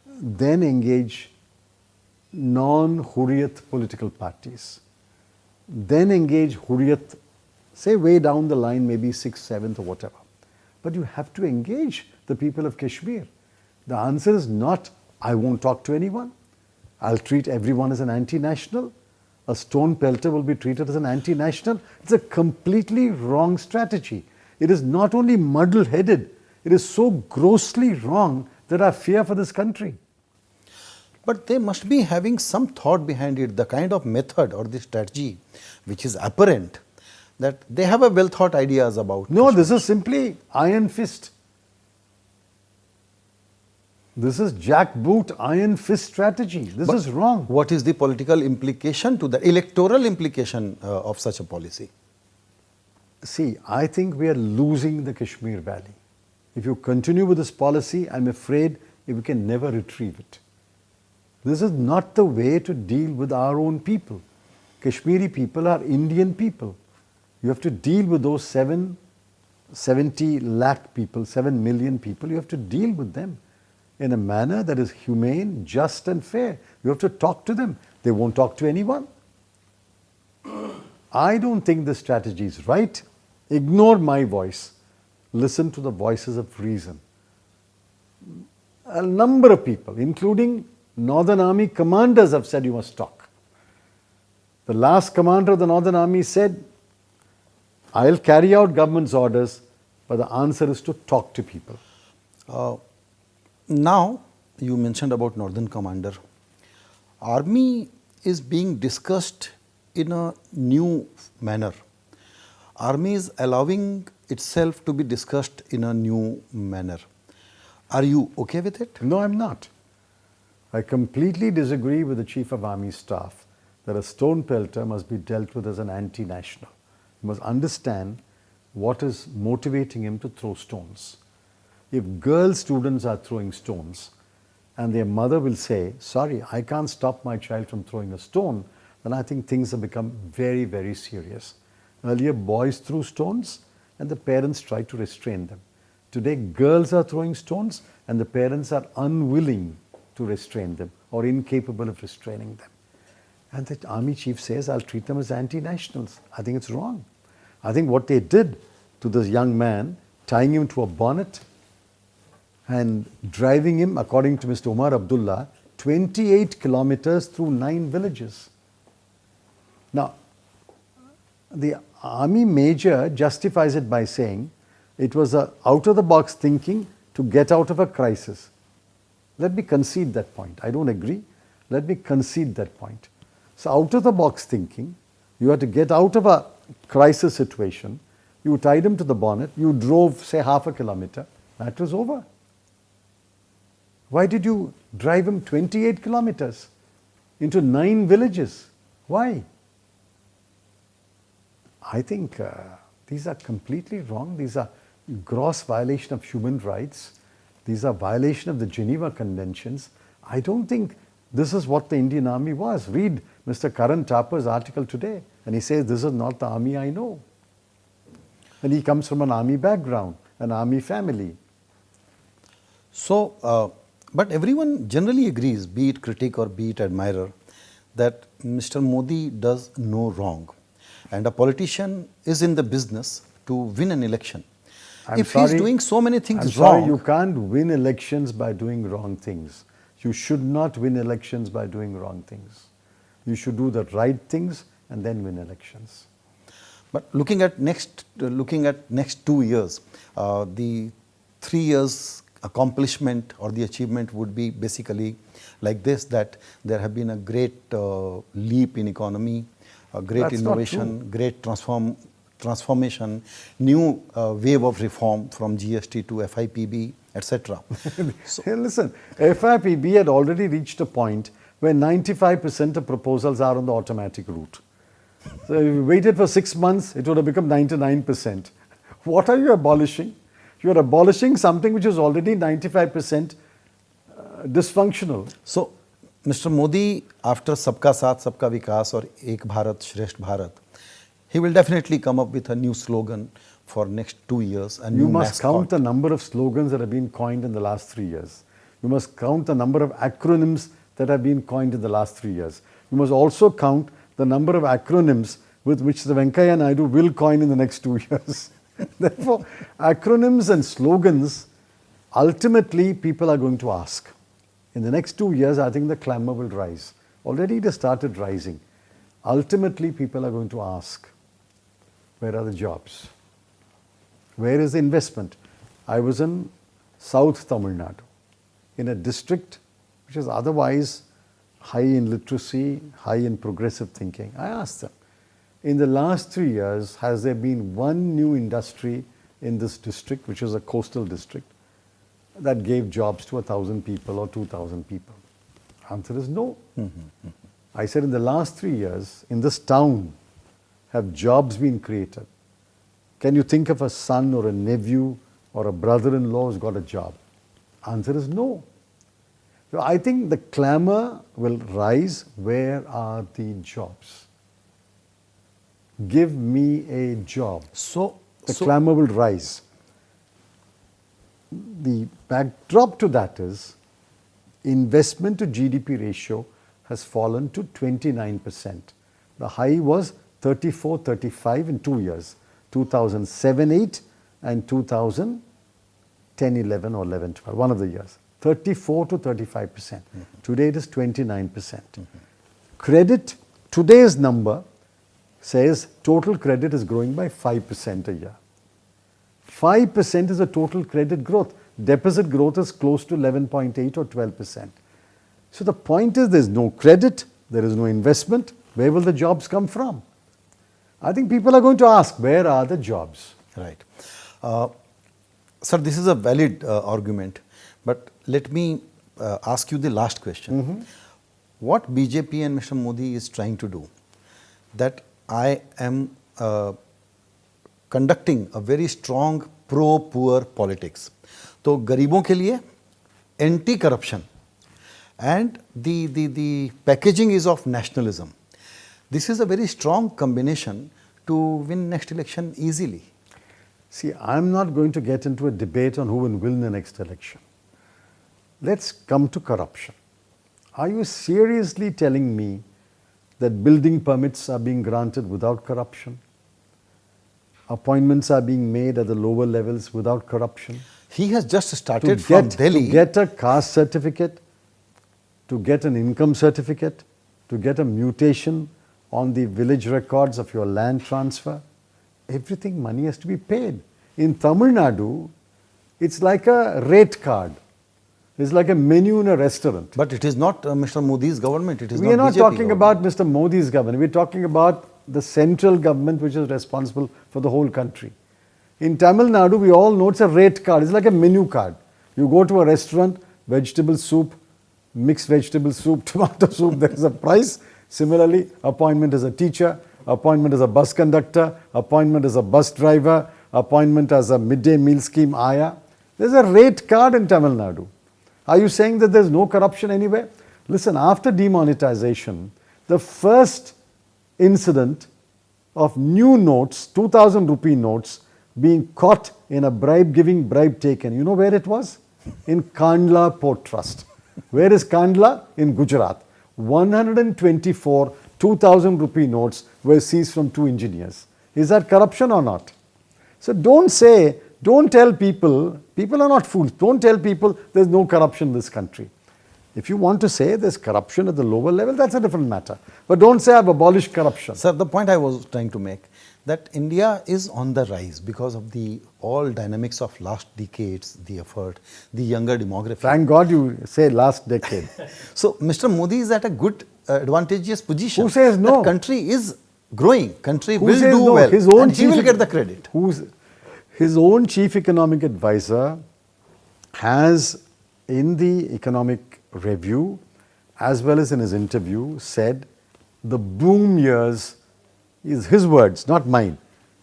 then engage non-Hurriyat political parties, then engage Hurriyat, say way down the line, maybe 6th, 7th or whatever. But you have to engage the people of Kashmir. The answer is not, I won't talk to anyone. I'll treat everyone as an anti-national. A stone pelter will be treated as an anti-national. It's a completely wrong strategy. It is not only muddle-headed, it is so grossly wrong that I fear for this country. But they must be having some thought behind it, the kind of method or the strategy which is apparent, that they have a well thought ideas about. No, Kashmir. this is simply iron fist. This is jackboot iron fist strategy. This is wrong. What is the political implication to the electoral implication of such a policy? See, I think we are losing the Kashmir Valley. If you continue with this policy, I'm afraid we can never retrieve it. This is not the way to deal with our own people. Kashmiri people are Indian people. You have to deal with those 70 lakh people, 7 million people. You have to deal with them in a manner that is humane, just and fair. You have to talk to them. They won't talk to anyone. I don't think this strategy is right. Ignore my voice. Listen to the voices of reason. A number of people, including Northern Army commanders, have said you must talk. The last commander of the Northern Army said, I'll carry out government's orders, but the answer is to talk to people. Now, you mentioned about Northern Commander. Army is being discussed in a new manner. Army is allowing itself to be discussed in a new manner. Are you okay with it? No, I'm not. I completely disagree with the Chief of Army Staff that a stone pelter must be dealt with as an anti-national. You must understand what is motivating him to throw stones. If girl students are throwing stones and their mother will say, sorry, I can't stop my child from throwing a stone, then I think things have become very, very serious. Earlier, boys threw stones and the parents tried to restrain them. Today, girls are throwing stones and the parents are unwilling to restrain them or incapable of restraining them. And the army chief says, I'll treat them as anti-nationals. I think it's wrong. I think what they did to this young man, tying him to a bonnet and driving him, according to Mr. Umar Abdullah, 28 kilometers through 9 villages. Now, the army major justifies it by saying it was a out-of-the-box thinking to get out of a crisis. Let me concede that point. I don't agree. Let me concede that point. So out-of-the-box thinking, you had to get out of a crisis situation. You tied him to the bonnet. You drove, say, half a kilometer. That was over. Why did you drive him 28 kilometers into 9 villages? Why? I think these are completely wrong. These are gross violation of human rights. These are violation of the Geneva Conventions. I don't think this is what the Indian Army was. Read Mr. Karan Thappar's article today, and he says, this is not the army I know. And he comes from an army background, an army family. So, but everyone generally agrees, be it critic or be it admirer, that Mr. Modi does no wrong. And a politician is in the business to win an election. If he is doing so many things wrong. You can't win elections by doing wrong things. You should not win elections by doing wrong things. You should do the right things and then win elections. But looking at next 2 years, the 3 years accomplishment or the achievement would be basically like this, that there have been a great leap in economy, a great That's innovation, great transformation, new wave of reform from GST to FIPB, etc. So, hey, listen, FIPB had already reached a point where 95% of proposals are on the automatic route. So if you waited for 6 months, it would have become 99%. What are you abolishing? You are abolishing something which is already 95% dysfunctional. So, Mr. Modi, after Sabka Saath, Sabka Vikas or Ek Bharat, Shresth Bharat, he will definitely come up with a new slogan for next 2 years. And you must count the number of slogans that have been coined in the last 3 years. You must count the number of acronyms that have been coined in the last 3 years. You must also count the number of acronyms with which the Venkaiah Naidu will coin in the next 2 years. Therefore, acronyms and slogans, ultimately people are going to ask. In the next 2 years, I think the clamor will rise. Already it has started rising. Ultimately, people are going to ask, where are the jobs? Where is the investment? I was in South Tamil Nadu, in a district which is otherwise high in literacy, high in progressive thinking. I asked them, in the last 3 years, has there been one new industry in this district, which is a coastal district, that gave jobs to 1,000 people or 2,000 people? Answer is no. I said, in the last 3 years, in this town, have jobs been created? Can you think of a son or a nephew or a brother-in-law who's got a job? Answer is no. So I think the clamor will rise. Where are the jobs? Give me a job. So the clamor will rise. The backdrop to that is investment to GDP ratio has fallen to 29%. The high was 34, 35 in 2 years, 2007-8 and 2010-11 or 11-12, one of the years. 34 to 35%. Today it is 29%. Credit, today's number says total credit is growing by 5% a year. 5% is the total credit growth. Deposit growth is close to 11.8 or 12%. So the point is, there's no credit, there is no investment. Where will the jobs come from? I think people are going to ask, where are the jobs? Right. Sir, this is a valid argument, but let me ask you the last question. What BJP and Mr. Modi is trying to do, that I am conducting a very strong pro-poor politics. तो गरीबों के लिए anti corruption and the packaging is of nationalism. This is a very strong combination to win next election easily. See, I'm not going to get into a debate on who will win the next election. Let's come to corruption. Are you seriously telling me that building permits are being granted without corruption? Appointments are being made at the lower levels without corruption? He has just started from Delhi. To get a caste certificate, to get an income certificate, to get a mutation on the village records of your land transfer, everything, money has to be paid. In Tamil Nadu, it's like a rate card. It's like a menu in a restaurant. But it is not Mr. Modi's government. It is We are not BJP talking government. about Mr. Modi's government. We're talking about the central government, which is responsible for the whole country. In Tamil Nadu, we all know it's a rate card. It's like a menu card. You go to a restaurant, vegetable soup, mixed vegetable soup, tomato soup, there is a price. Similarly, appointment as a teacher, appointment as a bus conductor, appointment as a bus driver, appointment as a midday meal scheme ayah. There's a rate card in Tamil Nadu. Are you saying that there's no corruption anywhere? Listen, after demonetization, the first incident of new notes, 2000 rupee notes, being caught in a bribe giving, bribe taken. You know where it was? In Kandla Port Trust. Where is Kandla? In Gujarat. 124 2000 rupee notes were seized from 2 engineers. Is that corruption or not? So don't tell people are not fools. Don't tell people there's no corruption in this country. If you want to say there's corruption at the lower level, that's a different matter. But don't say I've abolished corruption. Sir, the point I was trying to make, that India is on the rise because of the all dynamics of last decades, the effort, the younger demography. Thank God you say last decade. So Mr. Modi is at a good, advantageous position. Who says no? The country is growing. Country Who will says do no? well. His own and he will get the credit. His own chief economic advisor has, in the economic review, as well as in his interview, said the boom years, is his words, not mine.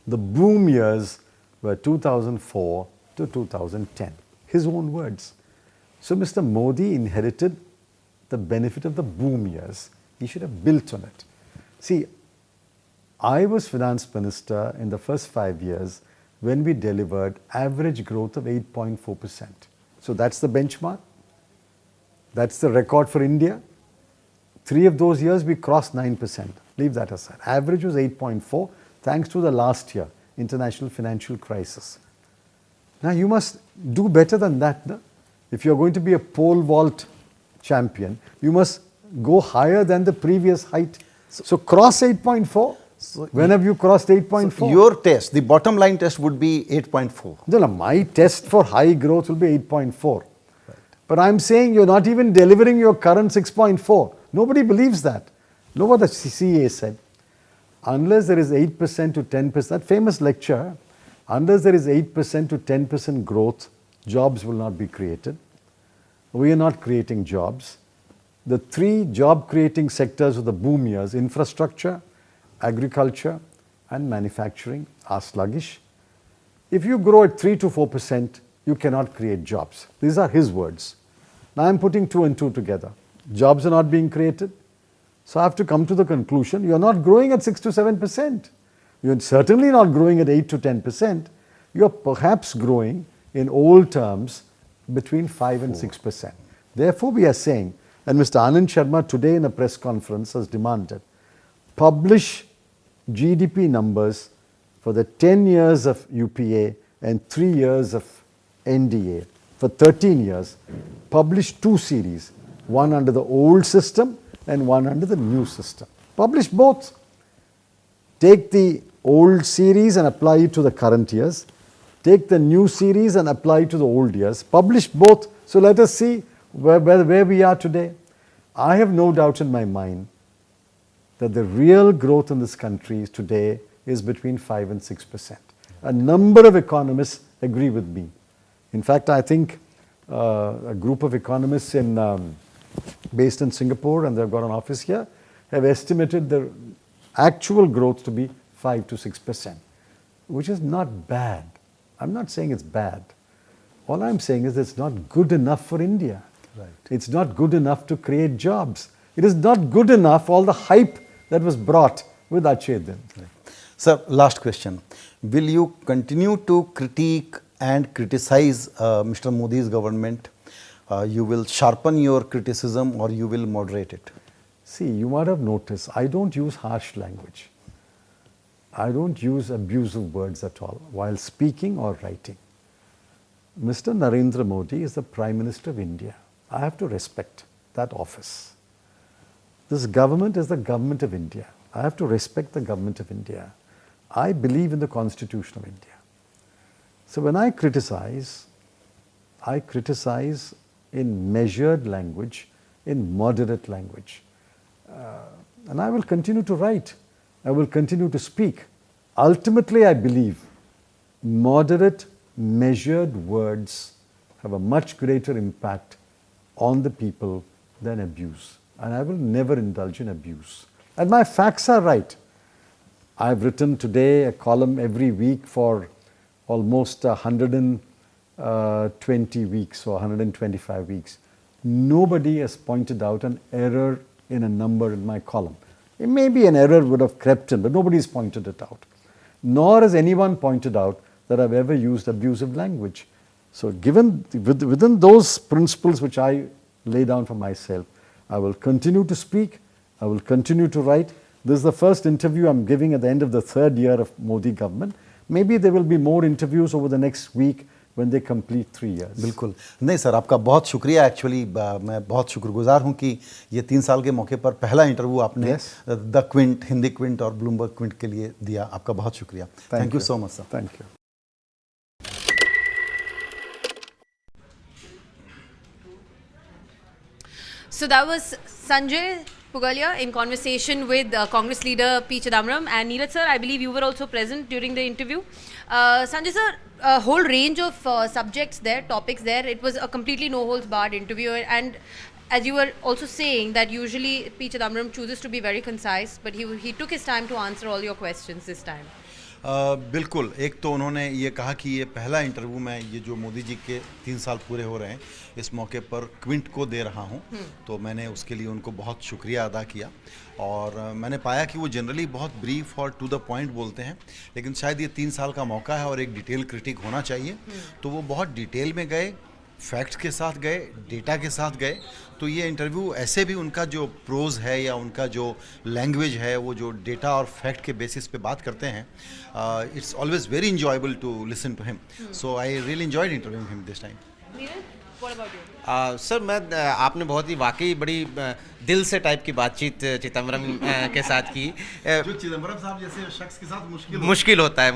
The boom years were 2004 to 2010. His own words. So Mr. Modi inherited the benefit of the boom years. He should have built on it. See, I was finance minister in the first 5 years when we delivered average growth of 8.4%. So that's the benchmark. That's the record for India. 3 of those years we crossed 9%. Leave that aside. Average was 8.4 thanks to the last year, international financial crisis. Now you must do better than that. No? If you're going to be a pole vault champion, you must go higher than the previous height. So cross 8.4. So when have you crossed 8.4? So your test, the bottom line test would be 8.4. No, my test for high growth will be 8.4. Right. But I'm saying you're not even delivering your current 6.4. Nobody believes that. Know what the CA said? Unless there is 8% to 10%, that famous lecture, unless there is 8% to 10% growth, jobs will not be created. We are not creating jobs. The 3 job creating sectors of the boom years, infrastructure, agriculture and manufacturing, are sluggish. If you grow at 3 to 4%, you cannot create jobs. These are his words. Now I'm putting 2 and 2 together. Jobs are not being created. So I have to come to the conclusion, you're not growing at 6 to 7%. You're certainly not growing at 8 to 10%. You're perhaps growing in old terms between 5 and 6%. Therefore we are saying, and Mr. Anand Sharma today in a press conference has demanded, publish GDP numbers for the 10 years of UPA and 3 years of NDA. For 13 years, publish 2 series, one under the old system and one under the new system. Publish both. Take the old series and apply it to the current years. take the new series and apply to the old years, publish both. So let us see where we are today. I have no doubt in my mind that the real growth in this country today is between 5 and 6%. A number of economists agree with me. In fact, I think a group of economists based in Singapore, and they've got an office here, have estimated the actual growth to be 5 to 6%, which is not bad. I'm not saying it's bad. All I'm saying is it's not good enough for India. Right. It's not good enough to create jobs. It is not good enough, all the hype that was brought with Achedin. Sir, last question. Will you continue to critique and criticize Mr. Modi's government? You will sharpen your criticism or you will moderate it? See, you might have noticed, I don't use harsh language. I don't use abusive words at all while speaking or writing. Mr. Narendra Modi is the Prime Minister of India. I have to respect that office. This government is the government of India. I have to respect the government of India. I believe in the Constitution of India. So when I criticize in measured language, in moderate language. And I will continue to write. I will continue to speak. Ultimately, I believe moderate, measured words have a much greater impact on the people than abuse. And I will never indulge in abuse. And my facts are right. I've written today a column every week for almost 120 weeks or 125 weeks. Nobody has pointed out an error in a number in my column. It may be an error would have crept in, but nobody's pointed it out. Nor has anyone pointed out that I've ever used abusive language. So within those principles which I lay down for myself, I will continue to speak, I will continue to write. This is the first interview I'm giving at the end of the third year of Modi government. Maybe there will be more interviews over the next week when they complete 3 years. बिल्कुल नहीं sir, आपका बहुत शुक्रिया. Actually मैं बहुत शुक्रगुजार हूं कि ये 3 साल के मौके पर पहला इंटरव्यू आपने द क्विंट, हिंदी क्विंट और ब्लूमबर्ग क्विंट के लिए दिया. आपका बहुत शुक्रिया. Thank you so much sir. Thank you. So that was Sanjay Pugalia in conversation with Congress leader P Chidambaram. And Neeraj sir, I believe you were also present during the interview. Sanjay sir, a whole range of subjects there, topics there. It was a completely no-holds-barred interview. And as you were also saying that usually P Chidambaram chooses to be very concise, but he took his time to answer all your questions this time. बिल्कुल. एक तो उन्होंने ये कहा कि ये पहला interview मैं ये जो मोदी जी के 3 साल पूरे हो रहे हैं इस मौके पर क्विंट को दे रहा हूँ. तो मैंने उसके लिए उनको बहुत शुक्रिया अदा किया. और मैंने पाया कि वो जनरली बहुत ब्रीफ और टू द पॉइंट बोलते हैं, लेकिन शायद ये 3 साल का मौका है और एक डिटेल क्रिटिक होना चाहिए. तो वो बहुत डिटेल में गए, फैक्ट्स के साथ गए, डेटा के साथ गए. तो ये इंटरव्यू ऐसे भी उनका जो प्रोज है या उनका जो लैंग्वेज है वो जो डेटा और फैक्ट के बेसिस पे बात करते हैं, it's always very enjoyable to listen to him. So I really enjoyed interviewing him this time. Sir मैं आपने बहुत ही वाकई बड़ी दिल से टाइप की बातचीत चिदम्बरम के साथ की. जो चिदम्बरम साहब जैसे शख्स के साथ मुश्किल होता है.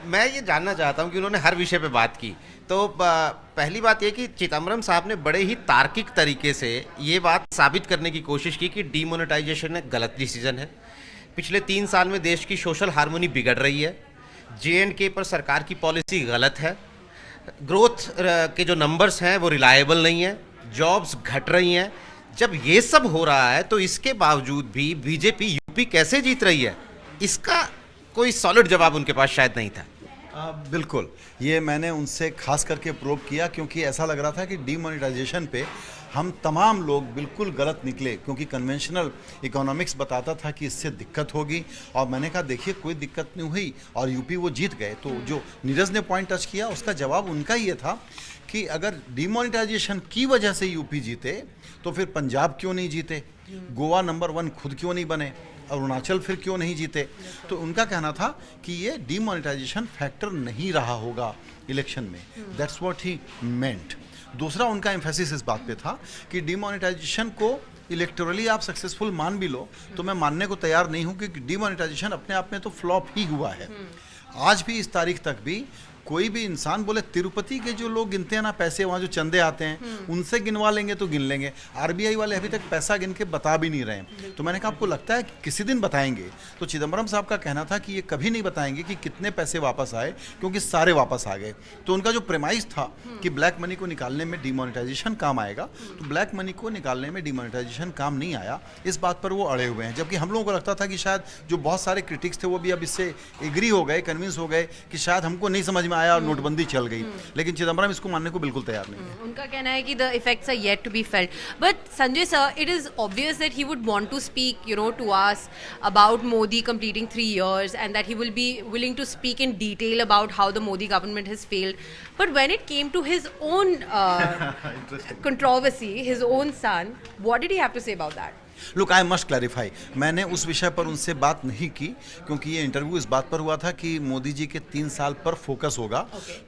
मैं ये जानना चाहता हूँ कि उन्होंने हर विषय पे बात की. तो पहली बात ये कि चिदम्बरम साहब ने बड़े ही तार्किक तरीके से ये बात साबित करने की कोशिश की कि डीमोनेटाइजेशन एक गलत डिसीजन है. पिछले 3 साल में देश की सोशल हार्मोनी बिगड़ रही है. J&K पर सरकार की पॉलिसी गलत है. ग्रोथ के जो नंबर्स हैं वो रिलायबल नहीं है. जॉब्स घट रही हैं. जब ये सब हो रहा है तो इसके बावजूद भी बीजेपी यूपी कैसे जीत रही है, इसका कोई सॉलिड जवाब उनके पास शायद नहीं था. बिल्कुल. ये मैंने उनसे खास करके प्रोब किया क्योंकि ऐसा लग रहा था कि डीमोनेटाइजेशन पे हम तमाम लोग बिल्कुल गलत निकले, क्योंकि कन्वेंशनल इकोनॉमिक्स बताता था कि इससे दिक्कत होगी. और मैंने कहा देखिए कोई दिक्कत नहीं हुई और यूपी वो जीत गए. तो जो नीरज ने पॉइंट टच किया उसका जवाब उनका ये था कि अगर डीमोनेटाइजेशन की वजह से यूपी जीते तो फिर पंजाब क्यों नहीं जीते, गोवा नंबर 1 खुद क्यों नहीं बने, अरुणाचल फिर क्यों नहीं जीते. तो उनका कहना था कि ये डीमोनेटाइजेशन फैक्टर नहीं रहा होगा इलेक्शन में. दैट्स व्हाट ही मेंट. दूसरा उनका एम्फेसिस इस बात पे था कि डीमोनेटाइजेशन को इलेक्टोरली आप सक्सेसफुल मान भी लो तो मैं मानने को तैयार नहीं हूँ कि डीमोनेटाइजेशन अपने आप में तो फ्लॉप ही हुआ है. आज भी इस तारीख तक भी कोई भी इंसान बोले तिरुपति के जो लोग गिनते हैं ना पैसे, वहाँ जो चंदे आते हैं उनसे गिनवा लेंगे तो गिन लेंगे, आरबीआई वाले अभी तक पैसा गिन के बता भी नहीं रहे हैं। तो मैंने कहा आपको लगता है कि किसी दिन बताएंगे? तो चिदम्बरम साहब का कहना था कि ये कभी नहीं बताएंगे कि कितने पैसे वापस आए, क्योंकि सारे वापस आ गए। तो उनका जो प्रेमाइज था कि ब्लैक मनी को निकालने में डिमोनेटाइजेशन काम आएगा, तो ब्लैक मनी को निकालने में डिमोनेटाइजेशन काम नहीं आया, इस बात पर वो अड़े हुए हैं। जबकि हम लोगों को लगता था कि शायद जो बहुत सारे क्रिटिक्स थे वो भी अब इससे एग्री हो गए, कन्विंस हो गए कि शायद हमको नहीं समझ में आया और नोटबंदी चल गई। लेकिन चिदम्बरम इसको मानने को बिल्कुल तैयार नहीं है। उनका कहना है कि the effects are yet to be felt. But Sanjay sir, it is obvious that he would want to speak, to us about Modi completing 3 years, and that he will be willing to speak in detail about how the Modi government has failed. But when it came to his own controversy, his own son, what did he have to say about that? Look, I must clarify, मैंने उस विषय पर उनसे बात नहीं की, क्योंकि ये इंटरव्यू इस बात पर हुआ था कि मोदी जी के 3 साल पर फोकस होगा।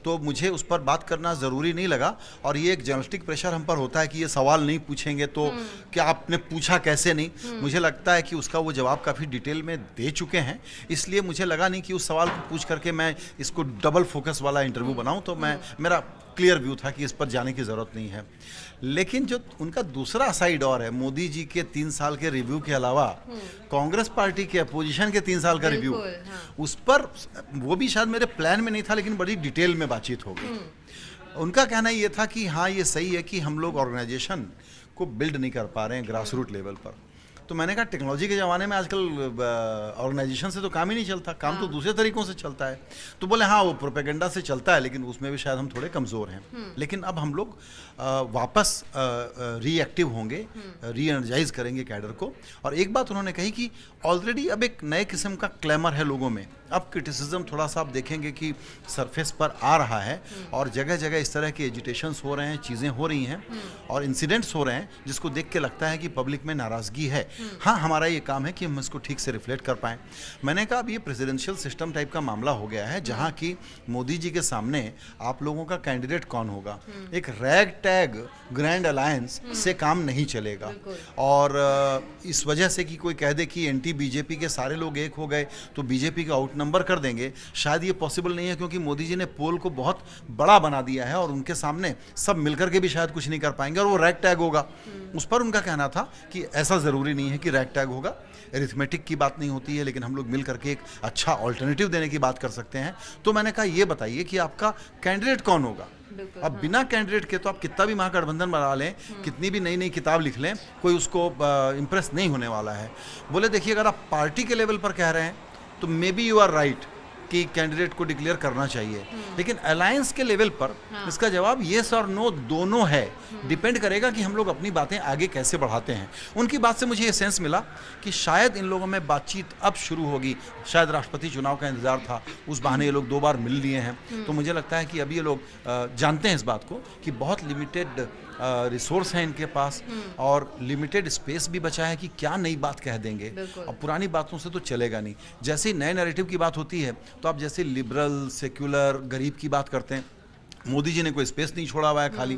तो मुझे उस पर बात करना ज़रूरी नहीं लगा, और ये एक जर्नलिस्टिक प्रेशर हम पर होता है कि ये सवाल नहीं पूछेंगे तो क्या आपने पूछा कैसे नहीं। मुझे लगता है कि उसका वो जवाब काफ़ी डिटेल में दे चुके हैं, इसलिए मुझे लगा नहीं कि उस सवाल को पूछ करके मैं इसको डबल फोकस वाला इंटरव्यू बनाऊँ। तो मेरा क्लियर व्यू था कि इस पर जाने की ज़रूरत नहीं है। लेकिन जो उनका दूसरा साइड और है, मोदी जी के 3 साल के रिव्यू के अलावा कांग्रेस पार्टी के अपोजिशन के 3 साल का रिव्यू, उस पर वो भी शायद मेरे प्लान में नहीं था, लेकिन बड़ी डिटेल में बातचीत हो गई। उनका कहना ये था कि हाँ, ये सही है कि हम लोग ऑर्गेनाइजेशन को बिल्ड नहीं कर पा रहे हैं ग्रास रूट लेवल पर। तो मैंने कहा टेक्नोलॉजी के ज़माने में आजकल ऑर्गेनाइजेशन से तो काम ही नहीं चलता, काम तो दूसरे तरीक़ों से चलता है। तो बोले हाँ, वो प्रोपेगेंडा से चलता है, लेकिन उसमें भी शायद हम थोड़े कमज़ोर हैं। लेकिन अब हम लोग वापस रीएक्टिव होंगे, री एनर्जाइज करेंगे कैडर को। और एक बात उन्होंने कही कि ऑलरेडी अब एक नए किस्म का क्लेमर है लोगों में, अब क्रिटिसिज्म थोड़ा सा आप देखेंगे कि सरफेस पर आ रहा है, और जगह जगह इस तरह के एजिटेशंस हो रहे हैं, चीज़ें हो रही हैं और इंसिडेंट्स हो रहे हैं, जिसको देख के लगता है कि पब्लिक में नाराज़गी है। हाँ, हमारा ये काम है कि हम इसको ठीक से रिफ्लेक्ट कर पाएँ। मैंने कहा अब ये प्रेसिडेंशियल सिस्टम टाइप का मामला हो गया है, जहाँ की मोदी जी के सामने आप लोगों का कैंडिडेट कौन होगा, एक रैग टैग ग्रैंड अलायंस से काम नहीं चलेगा। और इस वजह से कि कोई कह दे कि एंटी बीजेपी के सारे लोग एक हो गए तो बीजेपी का आउट नंबर कर देंगे, शायद ये पॉसिबल नहीं है, क्योंकि मोदी जी ने पोल को बहुत बड़ा बना दिया है और उनके सामने सब मिलकर के भी शायद कुछ नहीं कर पाएंगे, और वो रैग टैग होगा। उस पर उनका कहना था कि ऐसा ज़रूरी नहीं है कि रैग टैग होगा, एरिथमेटिक की बात नहीं होती है, लेकिन हम लोग मिल करके एक अच्छा ऑल्टरनेटिव देने की बात कर सकते हैं। तो मैंने कहा ये बताइए कि आपका कैंडिडेट कौन होगा। अब बिना कैंडिडेट के तो आप कितना भी महागठबंधन बना लें, कितनी भी नई नई किताब लिख लें, कोई उसको इम्प्रेस नहीं होने वाला है। बोले देखिए, अगर आप पार्टी के लेवल पर कह रहे हैं तो maybe you are right कि कैंडिडेट को डिक्लेयर करना चाहिए, लेकिन अलायंस के लेवल पर इसका जवाब येस और नो दोनों है। डिपेंड करेगा कि हम लोग अपनी बातें आगे कैसे बढ़ाते हैं। उनकी बात से मुझे ये सेंस मिला कि शायद इन लोगों में बातचीत अब शुरू होगी। शायद राष्ट्रपति चुनाव का इंतजार था, उस बहाने ये लोग 2 बार मिल लिए हैं। तो मुझे लगता है कि अभी ये लोग जानते हैं इस बात को कि बहुत लिमिटेड रिसोर्स हैं इनके पास, और लिमिटेड स्पेस भी बचा है कि क्या नई बात कह देंगे। अब पुरानी बातों से तो चलेगा नहीं। जैसे ही नए नैरेटिव की बात होती है तो आप जैसे लिबरल, सेक्युलर, गरीब की बात करते हैं, मोदी जी ने कोई स्पेस नहीं छोड़ा हुआ है खाली।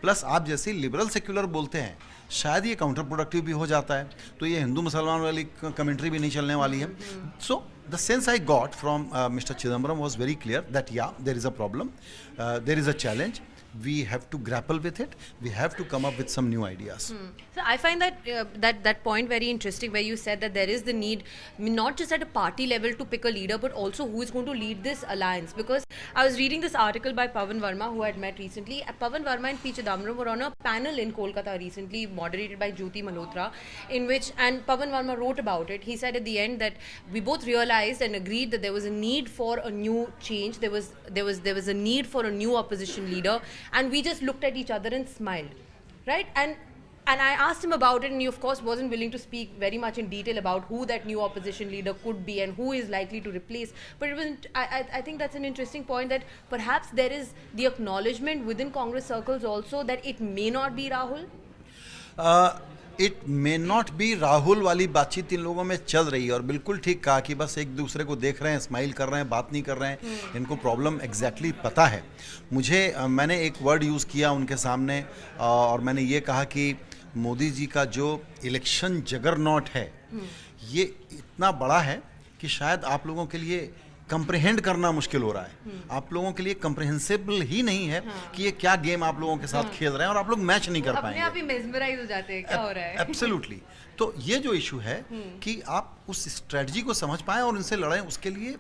प्लस आप जैसे लिबरल सेक्युलर बोलते हैं, शायद ये काउंटर प्रोडक्टिव भी हो जाता है, तो ये हिंदू मुसलमान वाली कमेंट्री भी नहीं चलने वाली है। सो the sense I got from Mr. Chidambaram was very clear that yeah, there is a problem, there is a challenge. We have to grapple with it. We have to come up with some new ideas. So I find that point very interesting, where you said that there is the need, not just at a party level to pick a leader, but also who is going to lead this alliance. Because I was reading this article by Pavan Verma, who I had met recently. Pavan Verma and P Chidambaram were on a panel in Kolkata recently, moderated by Jyoti Malhotra, in which, and Pavan Verma wrote about it. He said at the end that we both realized and agreed that there was a need for a new change. There was a need for a new opposition leader. And we just looked at each other and smiled, right? And I asked him about it, and he of course wasn't willing to speak very much in detail about who that new opposition leader could be and who is likely to replace. But it wasn't. I think that's an interesting point, that perhaps there is the acknowledgement within Congress circles also that it may not be Rahul. It may not be Rahul वाली बातचीत इन लोगों में चल रही है। और बिल्कुल ठीक कहा कि बस एक दूसरे को देख रहे हैं, स्माइल कर रहे हैं, बात नहीं कर रहे हैं। इनको प्रॉब्लम एग्जैक्टली पता है। मैंने एक वर्ड यूज़ किया उनके सामने, और मैंने ये कहा कि मोदी जी का जो इलेक्शन जगरनॉट है, ये इतना बड़ा है कि शायद आप लोगों के लिए कंप्रहेंड करना मुश्किल हो रहा है। आप लोगों के लिए कंप्रहेंसिबल ही नहीं है कि ये क्या गेम आप लोगों के साथ खेल रहे हैं, और आप लोग मैच नहीं कर पाएंगे। अपने आप ही मेस्मराइज हो जाते हैं, क्या हो रहा है। एब्सोल्युटली। तो ये जो इशू है कि आप उस स्ट्रेटजी को समझ पाएं और इनसे लड़ें, उसके लिए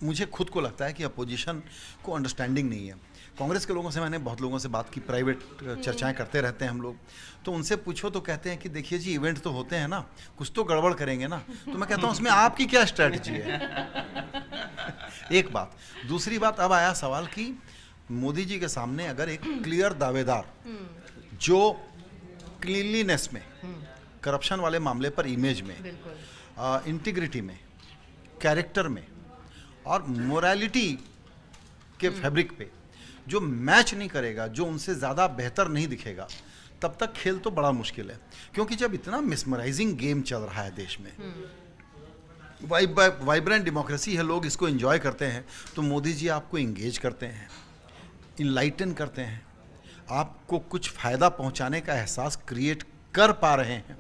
मुझे खुद को लगता है कि अपोजिशन को अंडरस्टैंडिंग नहीं है। कांग्रेस के लोगों से मैंने बहुत लोगों से बात की, प्राइवेट चर्चाएं करते रहते हैं हम लोग, तो उनसे पूछो तो कहते हैं कि देखिए जी, इवेंट तो होते हैं ना, कुछ तो गड़बड़ करेंगे ना। तो मैं कहता हूं उसमें आपकी क्या स्ट्रेटजी है। एक बात। दूसरी बात, अब आया सवाल कि मोदी जी के सामने अगर एक क्लियर दावेदार जो क्लीनलीनेस में, करप्शन वाले मामले पर इमेज में, इंटीग्रिटी में, कैरेक्टर में और मोरालिटी के फैब्रिक पे जो मैच नहीं करेगा, जो उनसे ज़्यादा बेहतर नहीं दिखेगा, तब तक खेल तो बड़ा मुश्किल है। क्योंकि जब इतना मिसमराइजिंग गेम चल रहा है देश में, वाइब्रेंट डेमोक्रेसी है, लोग इसको एंजॉय करते हैं, तो मोदी जी आपको इंगेज करते हैं, इनलाइटन करते हैं, आपको कुछ फ़ायदा पहुंचाने का एहसास क्रिएट कर पा रहे हैं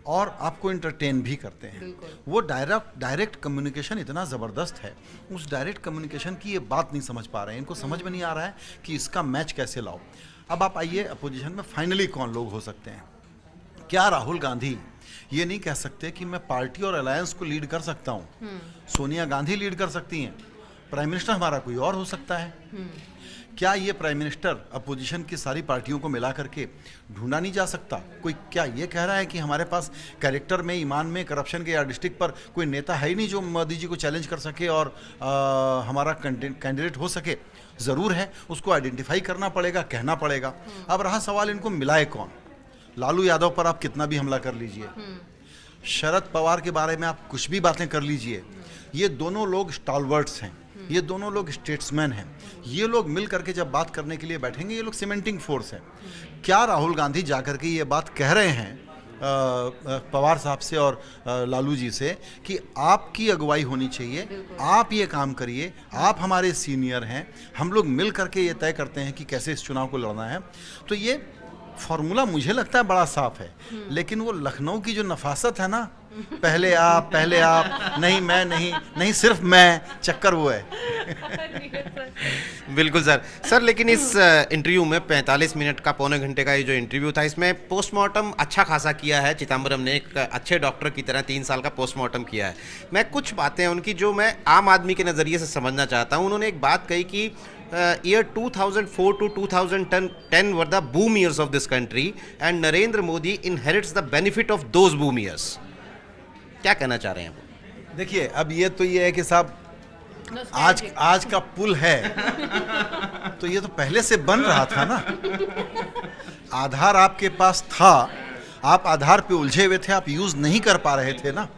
और आपको एंटरटेन भी करते हैं। वो डायरेक्ट कम्युनिकेशन इतना ज़बरदस्त है, उस डायरेक्ट कम्युनिकेशन की ये बात नहीं समझ पा रहे हैं, इनको समझ में नहीं आ रहा है कि इसका मैच कैसे लाओ। अब आप आइए अपोजिशन में फाइनली कौन लोग हो सकते हैं। क्या राहुल गांधी ये नहीं कह सकते कि मैं पार्टी और अलायंस को लीड कर सकता हूँ? सोनिया गांधी लीड कर सकती हैं, प्राइम मिनिस्टर हमारा कोई और हो सकता है। क्या ये प्राइम मिनिस्टर अपोजिशन की सारी पार्टियों को मिला करके ढूंढा नहीं जा सकता? कोई क्या ये कह रहा है कि हमारे पास कैरेक्टर में, ईमान में, करप्शन के या डिस्ट्रिक्ट पर कोई नेता है ही नहीं जो मोदी जी को चैलेंज कर सके और हमारा कैंडिडेट हो सके? ज़रूर है, उसको आइडेंटिफाई करना पड़ेगा, कहना पड़ेगा। अब रहा सवाल इनको मिलाए कौन। लालू यादव पर आप कितना भी हमला कर लीजिए, शरद पवार के बारे में आप कुछ भी बातें कर लीजिए, ये दोनों लोग स्टॉलवर्ड्स हैं, ये दोनों लोग स्टेट्समैन हैं। ये लोग मिल करके जब बात करने के लिए बैठेंगे, ये लोग सीमेंटिंग फोर्स हैं। क्या राहुल गांधी जाकर के ये बात कह रहे हैं पवार साहब से और लालू जी से कि आपकी अगुवाई होनी चाहिए, आप ये काम करिए, आप हमारे सीनियर हैं, हम लोग मिल करके ये तय करते हैं कि कैसे इस चुनाव को लड़ना है? तो ये फॉर्मूला मुझे लगता है बड़ा साफ है, लेकिन वो लखनऊ की जो नफासत है ना, पहले आप नहीं मैं नहीं सिर्फ मैं, चक्कर वो है। बिल्कुल सर, लेकिन इस इंटरव्यू में 45 मिनट का, पौने घंटे का ये जो इंटरव्यू था, इसमें पोस्टमार्टम अच्छा खासा किया है चिदम्बरम ने, एक अच्छे डॉक्टर की तरह 3 साल का पोस्टमार्टम किया है। मैं कुछ बातें उनकी जो मैं आम आदमी के नज़रिए से समझना चाहता हूँ। उन्होंने एक बात कही कि year 2004 to 2010 were the boom years of this country and Narendra Modi inherits the benefit of those boom years. क्या कहना चाह रहे हैं वो? देखिए, अब ये है कि साहब आज का पुल है तो ये तो पहले से बन रहा था ना। आधार आपके पास था, आप आधार पे उलझे हुए थे, आप यूज नहीं कर पा रहे थे ना।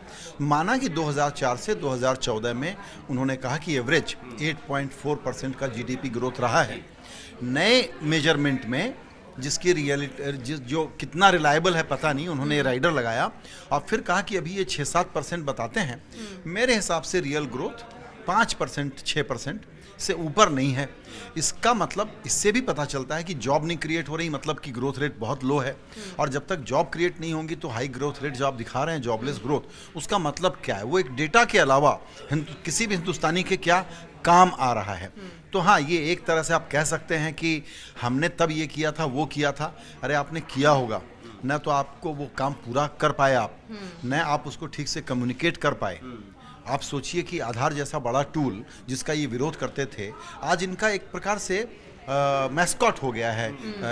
माना कि 2004 से 2014 में उन्होंने कहा कि एवरेज 8.4% का जीडीपी ग्रोथ रहा है। नए मेजरमेंट में जिसकी रियलिटी जो कितना रिलायबल है पता नहीं, उन्होंने राइडर लगाया और फिर कहा कि अभी ये 6-7% बताते हैं। मेरे हिसाब से रियल ग्रोथ 5%, 6% से ऊपर नहीं है। इसका मतलब इससे भी पता चलता है कि जॉब नहीं क्रिएट हो रही, मतलब कि ग्रोथ रेट बहुत लो है। और जब तक जॉब क्रिएट नहीं होंगी तो हाई ग्रोथ रेट जो आप दिखा रहे हैं, जॉबलेस ग्रोथ, उसका मतलब क्या है? वो एक डेटा के अलावा किसी भी हिंदुस्तानी के क्या काम आ रहा है? तो हाँ, ये एक तरह से आप कह सकते हैं कि हमने तब ये किया था, वो किया था। अरे आपने किया होगा, न तो आपको वो काम पूरा कर पाए आप, न आप उसको ठीक से कम्युनिकेट कर पाए। आप सोचिए कि आधार जैसा बड़ा टूल जिसका ये विरोध करते थे, आज इनका एक प्रकार से मैस्कॉट हो गया है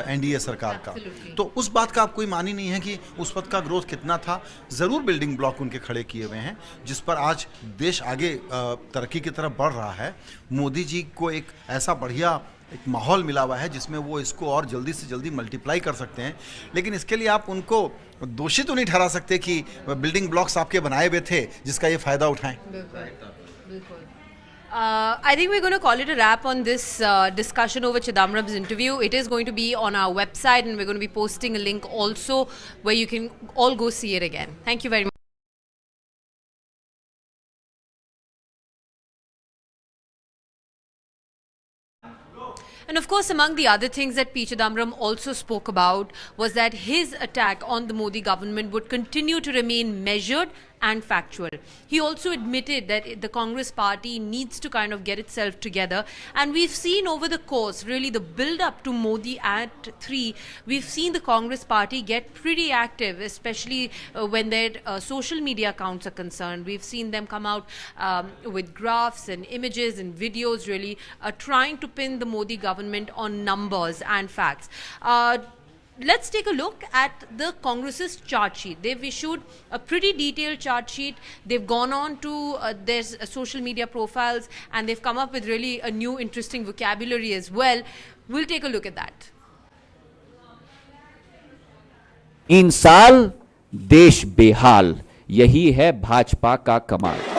एनडीए सरकार का। तो उस बात का आप कोई मान ही नहीं है कि उस वक्त का ग्रोथ कितना था। ज़रूर बिल्डिंग ब्लॉक उनके खड़े किए हुए हैं जिस पर आज देश आगे तरक्की की तरफ बढ़ रहा है। मोदी जी को एक ऐसा बढ़िया एक माहौल मिला हुआ है जिसमें वो इसको और जल्दी से जल्दी मल्टीप्लाई कर सकते हैं। लेकिन इसके लिए आप उनको दोषी तो नहीं ठहरा सकते कि बिल्डिंग ब्लॉक्स आपके बनाए हुए थे जिसका ये फ़ायदा उठाएं। बिल्कुल। I think we're going to call it a wrap on this discussion over Chidambaram's interview. It is going to be on our website and we're going to be posting a link also where you can all go see it again. Thank you very much. And of course, among the other things that P Chidambaram also spoke about was that his attack on the Modi government would continue to remain measured and factual. He also admitted that the Congress party needs to kind of get itself together, and we've seen over the course, really the build up to Modi at 3, we've seen the Congress party get pretty active, especially when their social media accounts are concerned. We've seen them come out with graphs and images and videos, really trying to pin the Modi government on numbers and facts. Let's take a look at the Congress's chart sheet. They've issued a pretty detailed chart sheet. They've gone on to their social media profiles, and they've come up with really a new interesting vocabulary as well. We'll take a look at that. 3 साल देश बेहाल, यही है भाजपा का कमाल।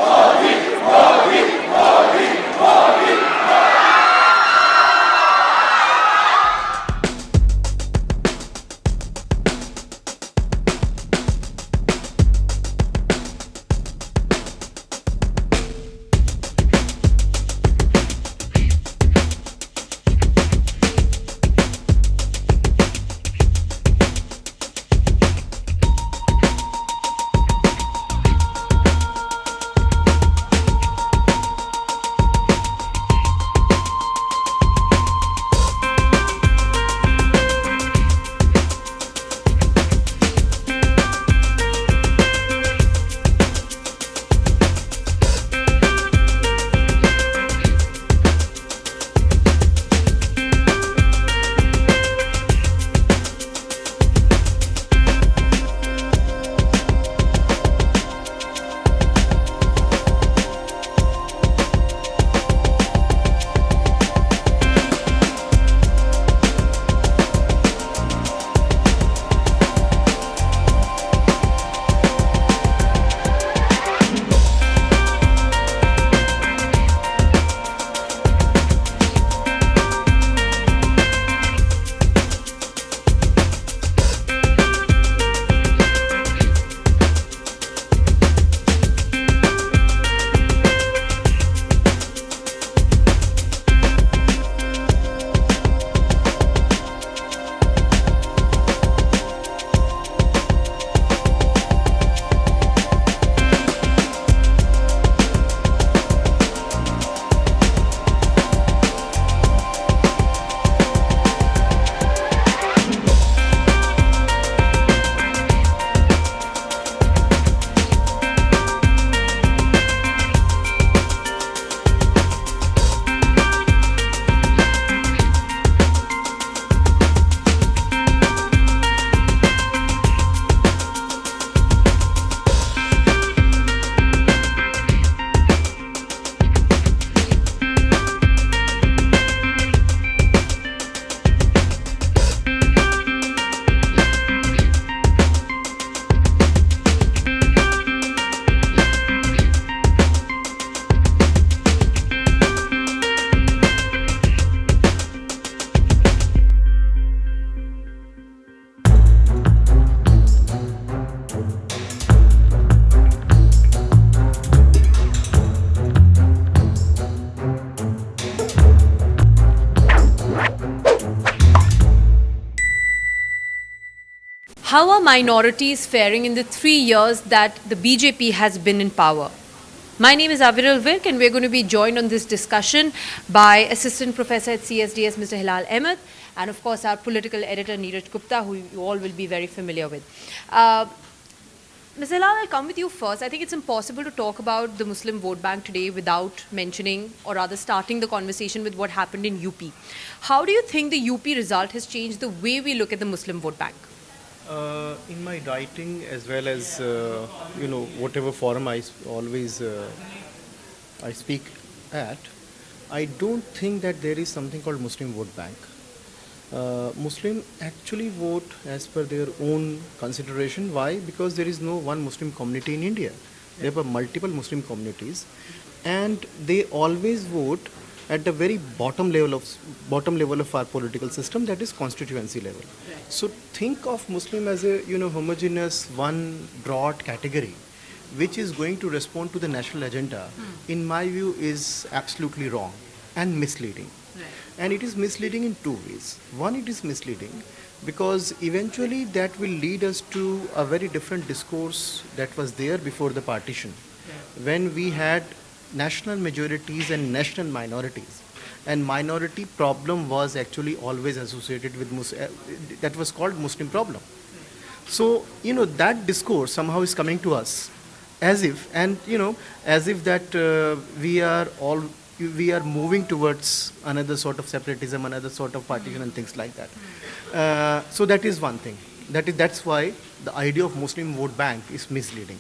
How are minorities faring in the 3 years that the BJP has been in power? My name is Aviral Virk, and we're going to be joined on this discussion by Assistant Professor at CSDS, Mr. Hilal Ahmed, and of course our political editor, Neeraj Gupta, who you all will be very familiar with. Ms. Hilal, I'll come with you first. I think it's impossible to talk about the Muslim vote bank today without mentioning, or rather starting the conversation with what happened in UP. How do you think the UP result has changed the way we look at the Muslim vote bank? In my writing, as well as whatever forum I always I speak at, I don't think that there is something called Muslim vote bank. Muslim actually vote as per their own consideration. Why? Because there is no one Muslim community in India. There are multiple Muslim communities, and they always vote at the very bottom level of our political system, that is constituency level. So think of Muslim as a homogeneous one broad category which is going to respond to the national agenda, in my view, is absolutely wrong and misleading. And it is misleading in two ways. One, it is misleading because eventually that will lead us to a very different discourse that was there before the partition, when we had national majorities and national minorities. And minority problem was actually always associated with that was called Muslim problem. So, that discourse somehow is coming to us as if, as if that we are moving towards another sort of separatism, another sort of partition and things like that. So that is one thing. That's why the idea of Muslim vote bank is misleading.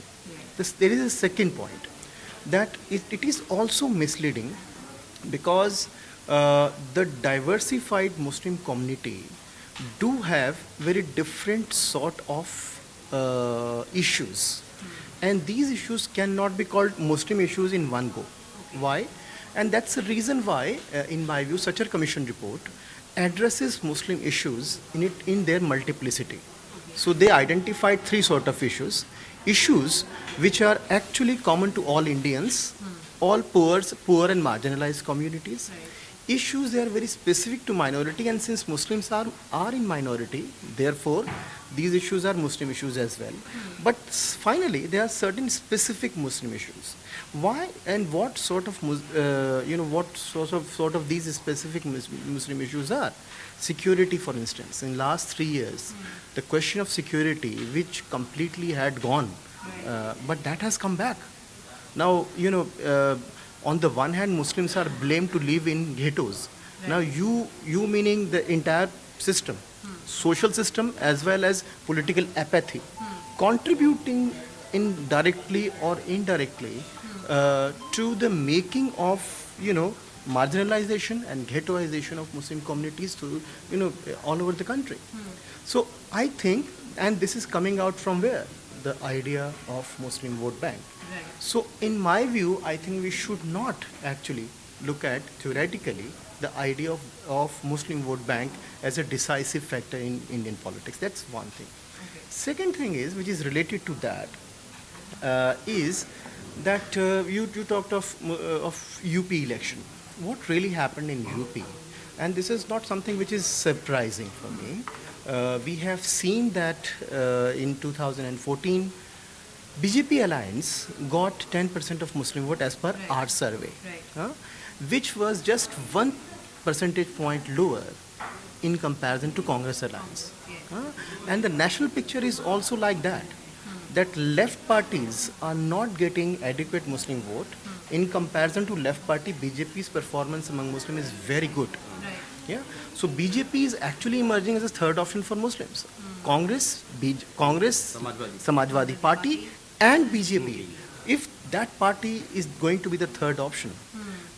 There is a second point, that it is also misleading because the diversified Muslim community do have very different sort of issues, and these issues cannot be called Muslim issues in one go. Why? And that's the reason why, in my view, such a commission report addresses Muslim issues in their multiplicity. So they identified three sort of issues which are actually common to all Indians, all poor and marginalized communities. Issues they are very specific to minority, and since Muslims are in minority, therefore these issues are Muslim issues as well. But finally, there are certain specific Muslim issues. Why and what sort of what sort of these specific Muslim issues are? Security, for instance. In last 3 years, the question of security, which completely had gone, but that has come back. Now, on the one hand, Muslims are blamed to live in ghettos. Now, you meaning the entire system, social system as well as political apathy, contributing indirectly or indirectly to the making of, marginalization and ghettoization of Muslim communities to, all over the country. So I think, and this is coming out from where? The idea of Muslim vote bank. So in my view, I think we should not actually look at theoretically the idea of Muslim vote bank as a decisive factor in Indian politics. That's one thing. Second thing is, which is related to that, is that you talked of UP election. What really happened in UP? And this is not something which is surprising for me. We have seen that in 2014, BJP alliance got 10% of Muslim vote as per our survey, which was just 1 percentage point lower in comparison to Congress alliance. And the national picture is also like that, that left parties are not getting adequate Muslim vote. In comparison to left party, BJP's performance among Muslims is very good. So BJP is actually emerging as a third option for Muslims. Congress, Samajwadi Party and BJP. If that party is going to be the third option,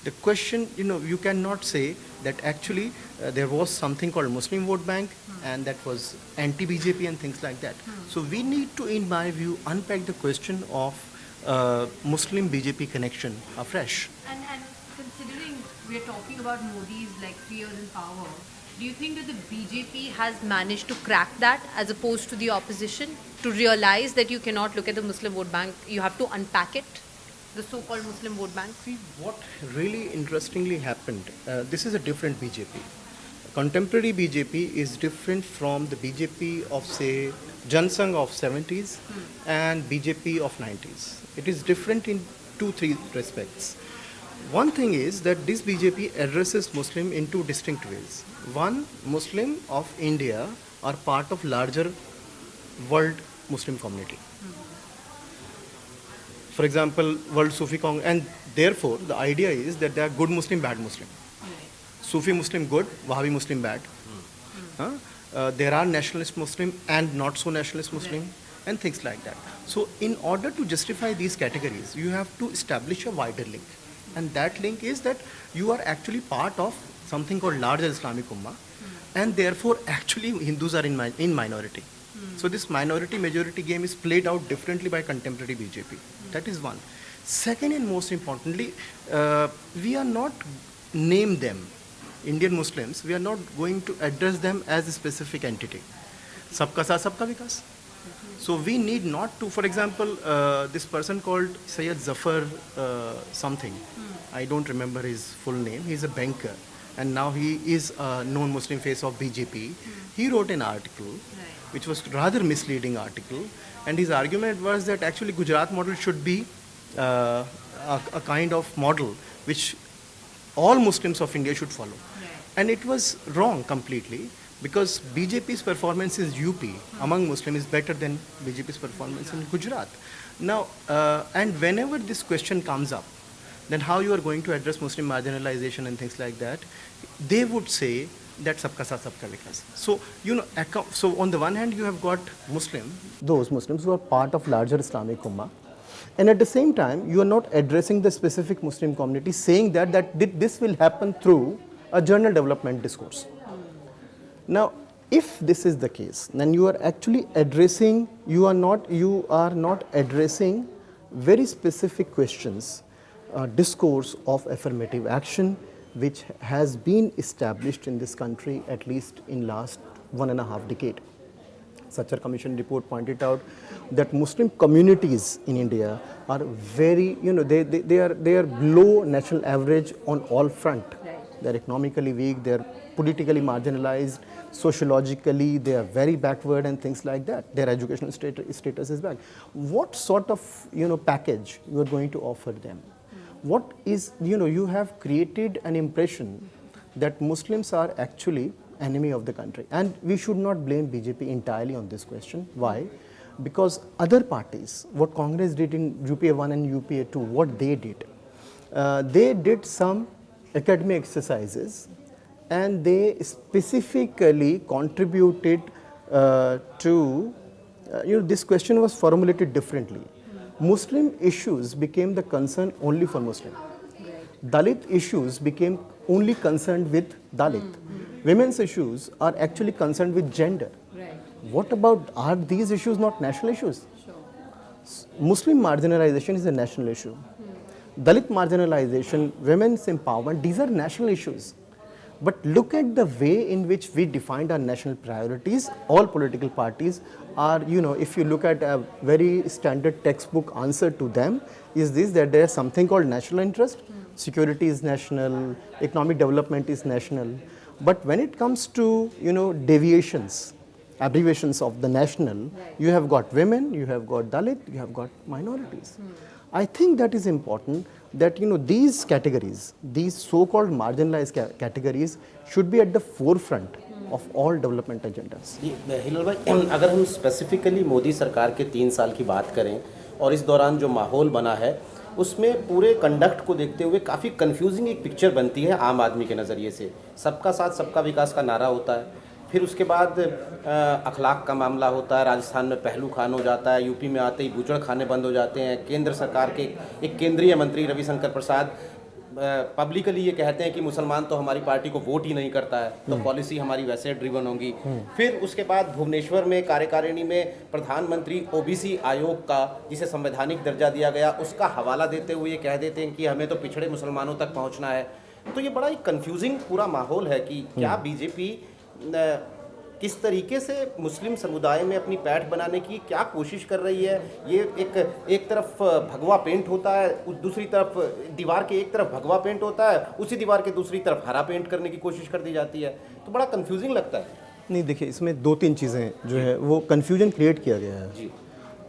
the question, you cannot say that actually there was something called Muslim vote bank and that was anti-BJP and things like that. So we need to, in my view, unpack the question of Muslim BJP connection afresh. And considering we're talking about Modi's 3 years in power, do you think that the BJP has managed to crack that as opposed to the opposition, to realize that you cannot look at the Muslim vote bank, you have to unpack it, the so-called Muslim vote bank? See, what really interestingly happened, this is a different BJP. Contemporary BJP is different from the BJP of, say, Jan Sangh of 70s and BJP of 90s. It is different in 2-3 respects. One thing is that this BJP addresses Muslim in two distinct ways. One, Muslim of India are part of larger world Muslim community. For example, World Sufi Congress, and therefore the idea is that there are good Muslim, bad Muslim. Sufi Muslim good, Wahhabi Muslim bad. There are nationalist Muslim and not so nationalist Muslim, and things like that. So in order to justify these categories, you have to establish a wider link. And that link is that you are actually part of something called larger Islamic Ummah, and therefore actually Hindus are in minority. So this minority-majority game is played out differently by contemporary BJP. That is one. Second, and most importantly, we are not name them, Indian Muslims, we are not going to address them as a specific entity. Sabka Saath, Sabka Vikas. So we need not to, for example, this person called Sayyid Zafar something, I don't remember his full name, he's a banker. and now he is a known Muslim face of BJP. He wrote an article, which was rather misleading article, and his argument was that actually Gujarat model should be a kind of model which all Muslims of India should follow. And it was wrong completely, because BJP's performance in UP among Muslims is better than BJP's performance in Gujarat. Now, and whenever this question comes up, then how you are going to address Muslim marginalization and things like that, they would say that sabka saath sabka vikas. So, so on the one hand you have got those Muslims who are part of larger Islamic Ummah, and at the same time you are not addressing the specific Muslim community, saying that this will happen through a general development discourse. Now, if this is the case, then you are actually addressing, you are not addressing very specific questions, discourse of affirmative action, which has been established in this country at least in last 1.5 decade. Such Commission report pointed out that Muslim communities in India are very, they are below national average on all front. They are economically weak, they are politically marginalized, sociologically they are very backward and things like that. Their educational status is bad. What sort of package you are going to offer them? What is, you have created an impression that Muslims are actually enemy of the country, and we should not blame BJP entirely on this question. Why? Because other parties, what Congress did in UPA 1 and UPA 2, what they did some academic exercises, and they specifically contributed to, this question was formulated differently. Muslim issues became the concern only for Muslim. Dalit issues became only concerned with Dalit. Women's issues are actually concerned with gender. What about, are these issues not national issues? Muslim marginalization is a national issue. Dalit marginalization, women's empowerment, these are national issues. But look at the way in which we defined our national priorities. All political parties are, if you look at a very standard textbook answer to them, is this, that there is something called national interest. Security is national, economic development is national. But when it comes to, deviations, abbreviations of the national, you have got women, you have got Dalit, you have got minorities. I think that is important, that these categories, these so-called marginalized categories should be at the forefront of all development agendas. हिलाल भाई, अगर हम specifically Modi सरकार के 3 साल की बात करें और इस दौरान जो माहौल बना है, उसमें पूरे कंडक्ट को देखते हुए काफ़ी कंफ्यूजिंग एक पिक्चर बनती है आम आदमी के नज़रिए से। सबका साथ सबका विकास का नारा होता है, फिर उसके बाद अखलाक का मामला होता है, राजस्थान में पहलू खान हो जाता है, यूपी में आते ही बूचड़ खाने बंद हो जाते हैं। केंद्र सरकार के एक केंद्रीय मंत्री रविशंकर प्रसाद पब्लिकली ये कहते हैं कि मुसलमान तो हमारी पार्टी को वोट ही नहीं करता है, तो पॉलिसी हमारी वैसे ड्रिवन होगी। फिर उसके बाद भुवनेश्वर में कार्यकारिणी में प्रधानमंत्री ओबीसी आयोग का, जिसे संवैधानिक दर्जा दिया गया, उसका हवाला देते हुए ये कह देते हैं कि हमें तो पिछड़े मुसलमानों तक पहुंचना है। तो ये बड़ा ही कंफ्यूजिंग पूरा माहौल है कि क्या बीजेपी किस तरीके से मुस्लिम समुदाय में अपनी पैठ बनाने की क्या कोशिश कर रही है। ये एक तरफ भगवा पेंट होता है, दूसरी तरफ दीवार के एक तरफ भगवा पेंट होता है, उसी दीवार के दूसरी तरफ हरा पेंट करने की कोशिश कर दी जाती है, तो बड़ा कंफ्यूजिंग लगता है। नहीं, देखिए, इसमें 2-3 चीज़ें जो है वो कन्फ्यूजन क्रिएट किया गया है जी।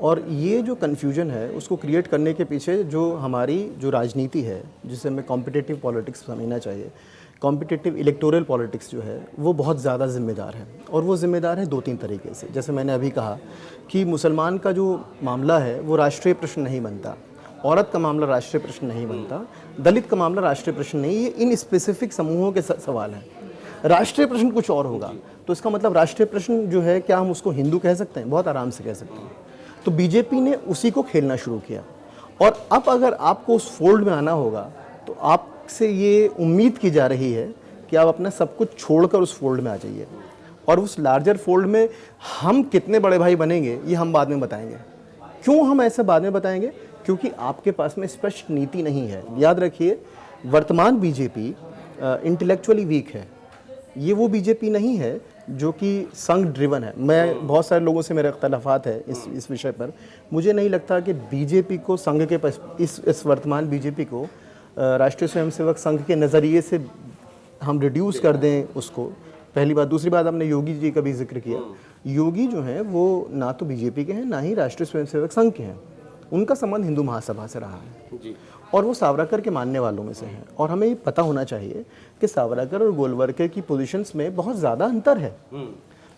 और ये जो कन्फ्यूजन है उसको क्रिएट करने के पीछे जो हमारी जो राजनीति है, जिसे हमें कॉम्पिटिटिव पॉलिटिक्स समझना चाहिए, कॉम्पिटिटिव इलेक्टोरल पॉलिटिक्स जो है वो बहुत ज़्यादा जिम्मेदार है। और वो जिम्मेदार है 2-3 तरीके से। जैसे मैंने अभी कहा कि मुसलमान का जो मामला है वो राष्ट्रीय प्रश्न नहीं बनता, औरत का मामला राष्ट्रीय प्रश्न नहीं बनता, दलित का मामला राष्ट्रीय प्रश्न नहीं, ये इन स्पेसिफिक समूहों के सवाल हैं। राष्ट्रीय प्रश्न कुछ और होगा, तो इसका मतलब राष्ट्रीय प्रश्न जो है, क्या हम उसको हिंदू कह सकते हैं? बहुत आराम से कह सकते हैं। तो बीजेपी ने उसी को खेलना शुरू किया। और अब अगर आपको उस फोल्ड में आना होगा तो आपसे ये उम्मीद की जा रही है कि आप अपना सब कुछ छोड़कर उस फोल्ड में आ जाइए। और उस लार्जर फोल्ड में हम कितने बड़े भाई बनेंगे ये हम बाद में बताएंगे। क्यों हम ऐसे बाद में बताएंगे? क्योंकि आपके पास में स्पष्ट नीति नहीं है। याद रखिए, वर्तमान बीजेपी इंटेलेक्चुअली वीक है। ये वो बीजेपी नहीं है जो कि संघ ड्रिवन है। मैं बहुत सारे लोगों से मेरा इख्तलाफात है इस विषय पर। मुझे नहीं लगता कि बीजेपी को संघ के इस वर्तमान बीजेपी को राष्ट्रीय स्वयंसेवक संघ के नज़रिए से हम रिड्यूस कर दें उसको, पहली बात। दूसरी बात, आपने योगी जी का भी जिक्र किया। योगी जो हैं वो ना तो बीजेपी के हैं, ना ही राष्ट्रीय स्वयंसेवक संघ के हैं। उनका संबंध हिंदू महासभा से रहा है जी। और वो सावरकर के मानने वालों में से हैं। और हमें ये पता होना चाहिए कि सावरकर और गोलवलकर की पोजीशंस में बहुत ज़्यादा अंतर है।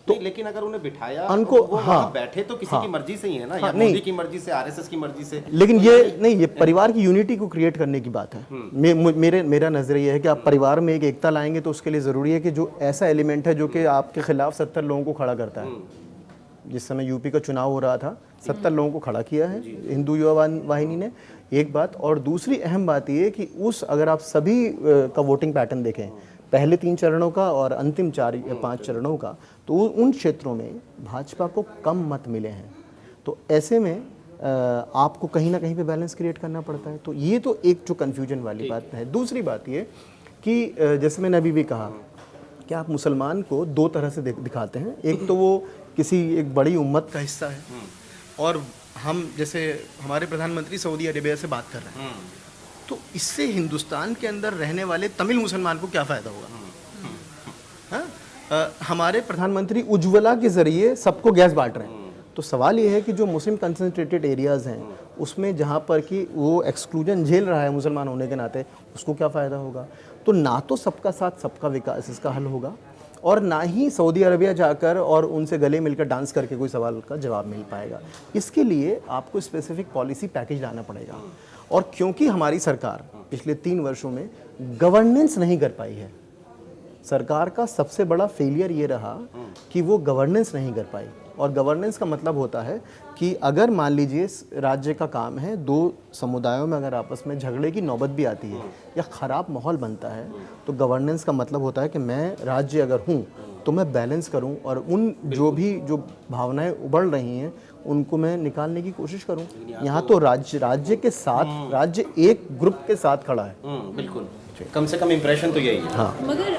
तो लेकिन अगर उन्हें बिठाया उनको, तो वो हाँ, वहाँ बैठे तो किसी हाँ, की मर्जी से ही है ना, हाँ, या नहीं, मोदी की मर्जी से, आरएसएस की मर्जी से। लेकिन ये नहीं, ये परिवार की यूनिटी को क्रिएट करने की बात है। मेरा नजरिया ये है कि आप परिवार में एक एकता लाएंगे तो उसके लिए ज़रूरी है कि जो ऐसा एलिमेंट है जो कि आपके खिलाफ 70 लोगों को खड़ा करता है। जिस समय यूपी का चुनाव हो रहा था, 70 लोगों को खड़ा किया है हिंदू युवा वाहिनी ने, एक बात। और दूसरी अहम बात ये कि उस, अगर आप सभी का वोटिंग पैटर्न देखें, पहले 3 चरणों का और अंतिम 4 या 5 चरणों का, तो उन क्षेत्रों में भाजपा को कम मत मिले हैं। तो ऐसे में आपको कहीं ना कहीं पे बैलेंस क्रिएट करना पड़ता है। तो ये तो एक जो कन्फ्यूजन वाली बात है। दूसरी बात ये कि जैसे मैंने अभी भी कहा कि आप मुसलमान को 2 तरह से दिखाते हैं। एक तो वो किसी एक बड़ी उम्मत का हिस्सा है, और हम जैसे हमारे प्रधानमंत्री सऊदी अरेबिया से बात कर रहे हैं, तो इससे हिंदुस्तान के अंदर रहने वाले तमिल मुसलमान को क्या फ़ायदा होगा? हाँ? हमारे प्रधानमंत्री उज्ज्वला के ज़रिए सबको गैस बांट रहे हैं। तो सवाल ये है कि जो मुस्लिम कंसंट्रेटेड एरियाज़ हैं, उसमें जहाँ पर कि वो एक्सक्लूजन झेल रहा है मुसलमान होने के नाते, उसको क्या फ़ायदा होगा? तो ना तो सबका साथ सबका विकास इसका हल होगा, और ना ही सऊदी अरबिया जाकर और उनसे गले मिलकर डांस करके कोई सवाल का जवाब मिल पाएगा। इसके लिए आपको स्पेसिफिक पॉलिसी पैकेज लाना पड़ेगा। और क्योंकि हमारी सरकार पिछले 3 वर्षों में गवर्नेंस नहीं कर पाई है, सरकार का सबसे बड़ा फेलियर ये रहा कि वो गवर्नेंस नहीं कर पाई। और गवर्नेंस का मतलब होता है कि अगर मान लीजिए राज्य का काम है, 2 समुदायों में अगर आपस में झगड़े की नौबत भी आती है या ख़राब माहौल बनता है, तो गवर्नेंस का मतलब होता है कि मैं राज्य अगर हूँ तो मैं बैलेंस करूँ और उन जो भावनाएं उबल रही हैं उनको मैं निकालने की कोशिश करूँ। यहाँ तो राज्य के साथ, राज्य एक ग्रुप के साथ खड़ा है। बिल्कुल, कम से कम इम्प्रेशन तो यही है। हाँ। मगर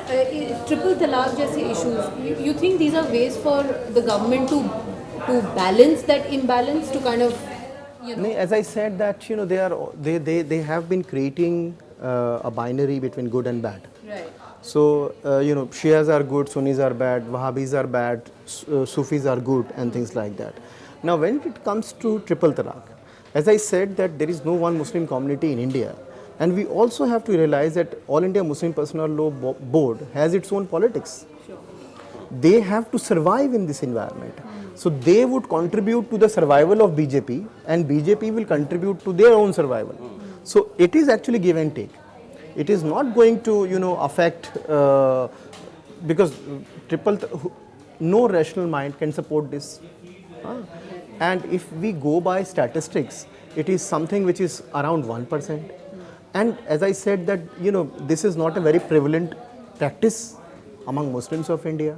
ट्रिपल तलाक जैसे issues, you think these are ways for the government to balance that imbalance, to kind of, you know? As I said that they have been creating a binary between good and bad. Right. So Shias are good, Sunnis are bad, Wahhabis are bad, Sufis are good, and things like that. Now when it comes to triple talaq, as I said that there is no one Muslim community in India, and we also have to realize that All India Muslim Personal Law Board has its own politics. They have to survive in this environment. So they would contribute to the survival of BJP, and BJP will contribute to their own survival. So it is actually give and take. It is not going to affect because no rational mind can support this. And if we go by statistics, it is something which is around 1%. And as I said that this is not a very prevalent practice among Muslims of India.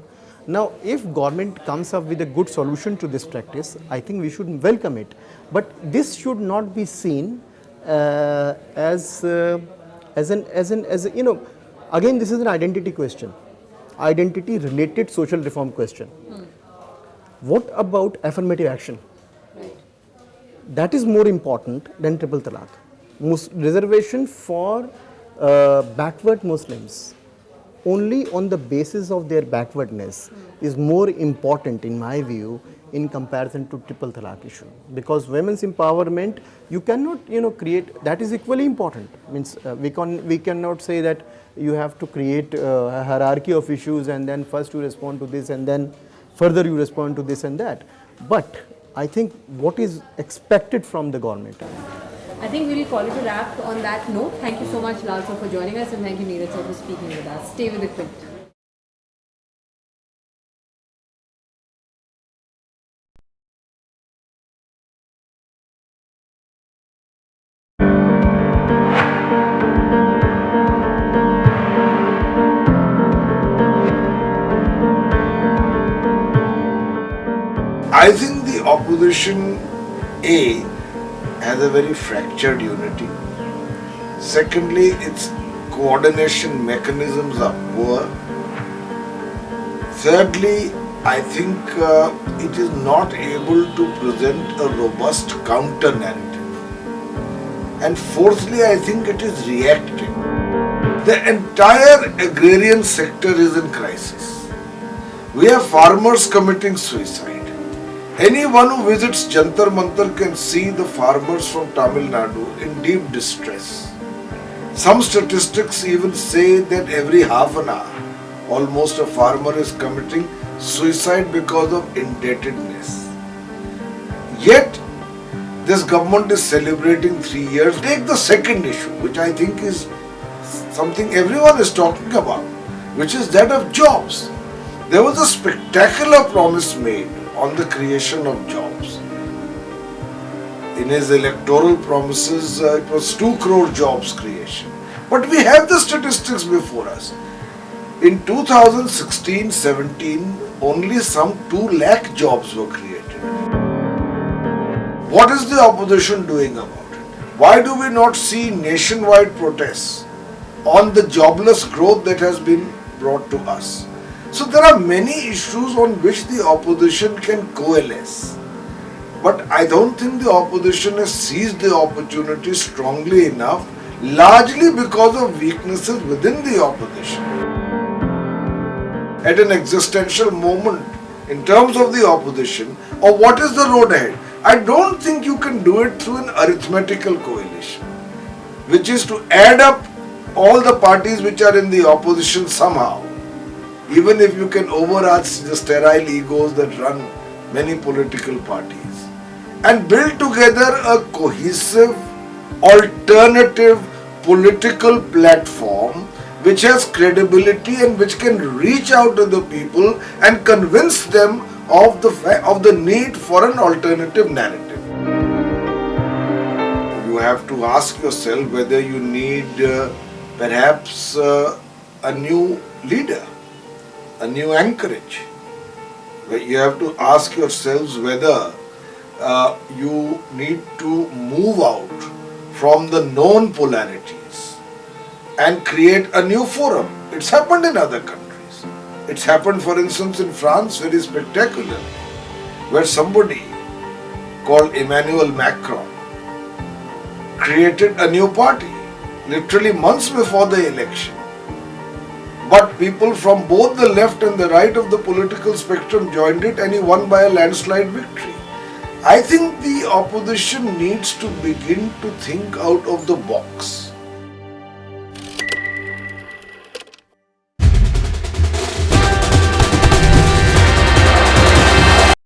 Now, if government comes up with a good solution to this practice, I think we should welcome it. But this should not be seen as again, this is an identity question, identity related social reform question. What about affirmative action? That is more important than triple talaq. Reservation for backward Muslims only on the basis of their backwardness is more important in my view in comparison to triple talaq issue, because women's empowerment you cannot create, that is equally important. Means we cannot say that you have to create a hierarchy of issues and then first you respond to this and then further you respond to this and that. But I think what is expected from the government. I think we'll call it a wrap on that note. Thank you so much, Lal sir, for joining us, and thank you, Neeraj sir, for speaking with us. Stay with the Quint. I think the opposition has a very fractured unity. Secondly, its coordination mechanisms are poor. Thirdly, I think it is not able to present a robust counter narrative. And fourthly, I think it is reacting. The entire agrarian sector is in crisis. We have farmers committing suicide. Anyone who visits Jantar Mantar can see the farmers from Tamil Nadu in deep distress. Some statistics even say that every half an hour, almost a farmer is committing suicide because of indebtedness. Yet, this government is celebrating 3 years. Take the second issue, which I think is something everyone is talking about, which is that of jobs. There was a spectacular promise made on the creation of jobs. In his electoral promises, it was 2 crore jobs creation. But we have the statistics before us. In 2016-17, only some 2 lakh jobs were created. What is the opposition doing about it? Why do we not see nationwide protests on the jobless growth that has been brought to us? So there are many issues on which the opposition can coalesce. But I don't think the opposition has seized the opportunity strongly enough, largely because of weaknesses within the opposition. At an existential moment, in terms of the opposition, or what is the road ahead, I don't think you can do it through an arithmetical coalition, which is to add up all the parties which are in the opposition somehow, even if you can overarch the sterile egos that run many political parties, and build together a cohesive, alternative political platform which has credibility and which can reach out to the people and convince them of the need for an alternative narrative. You have to ask yourself whether you need perhaps a new leader, a new anchorage. You have to ask yourselves whether you need to move out from the known polarities and create a new forum. It's happened in other countries. It's happened, for instance, in France very spectacularly, where somebody called Emmanuel Macron created a new party literally months before the election. But people from both the left and the right of the political spectrum joined it, and he won by a landslide victory. I think the opposition needs to begin to think out of the box.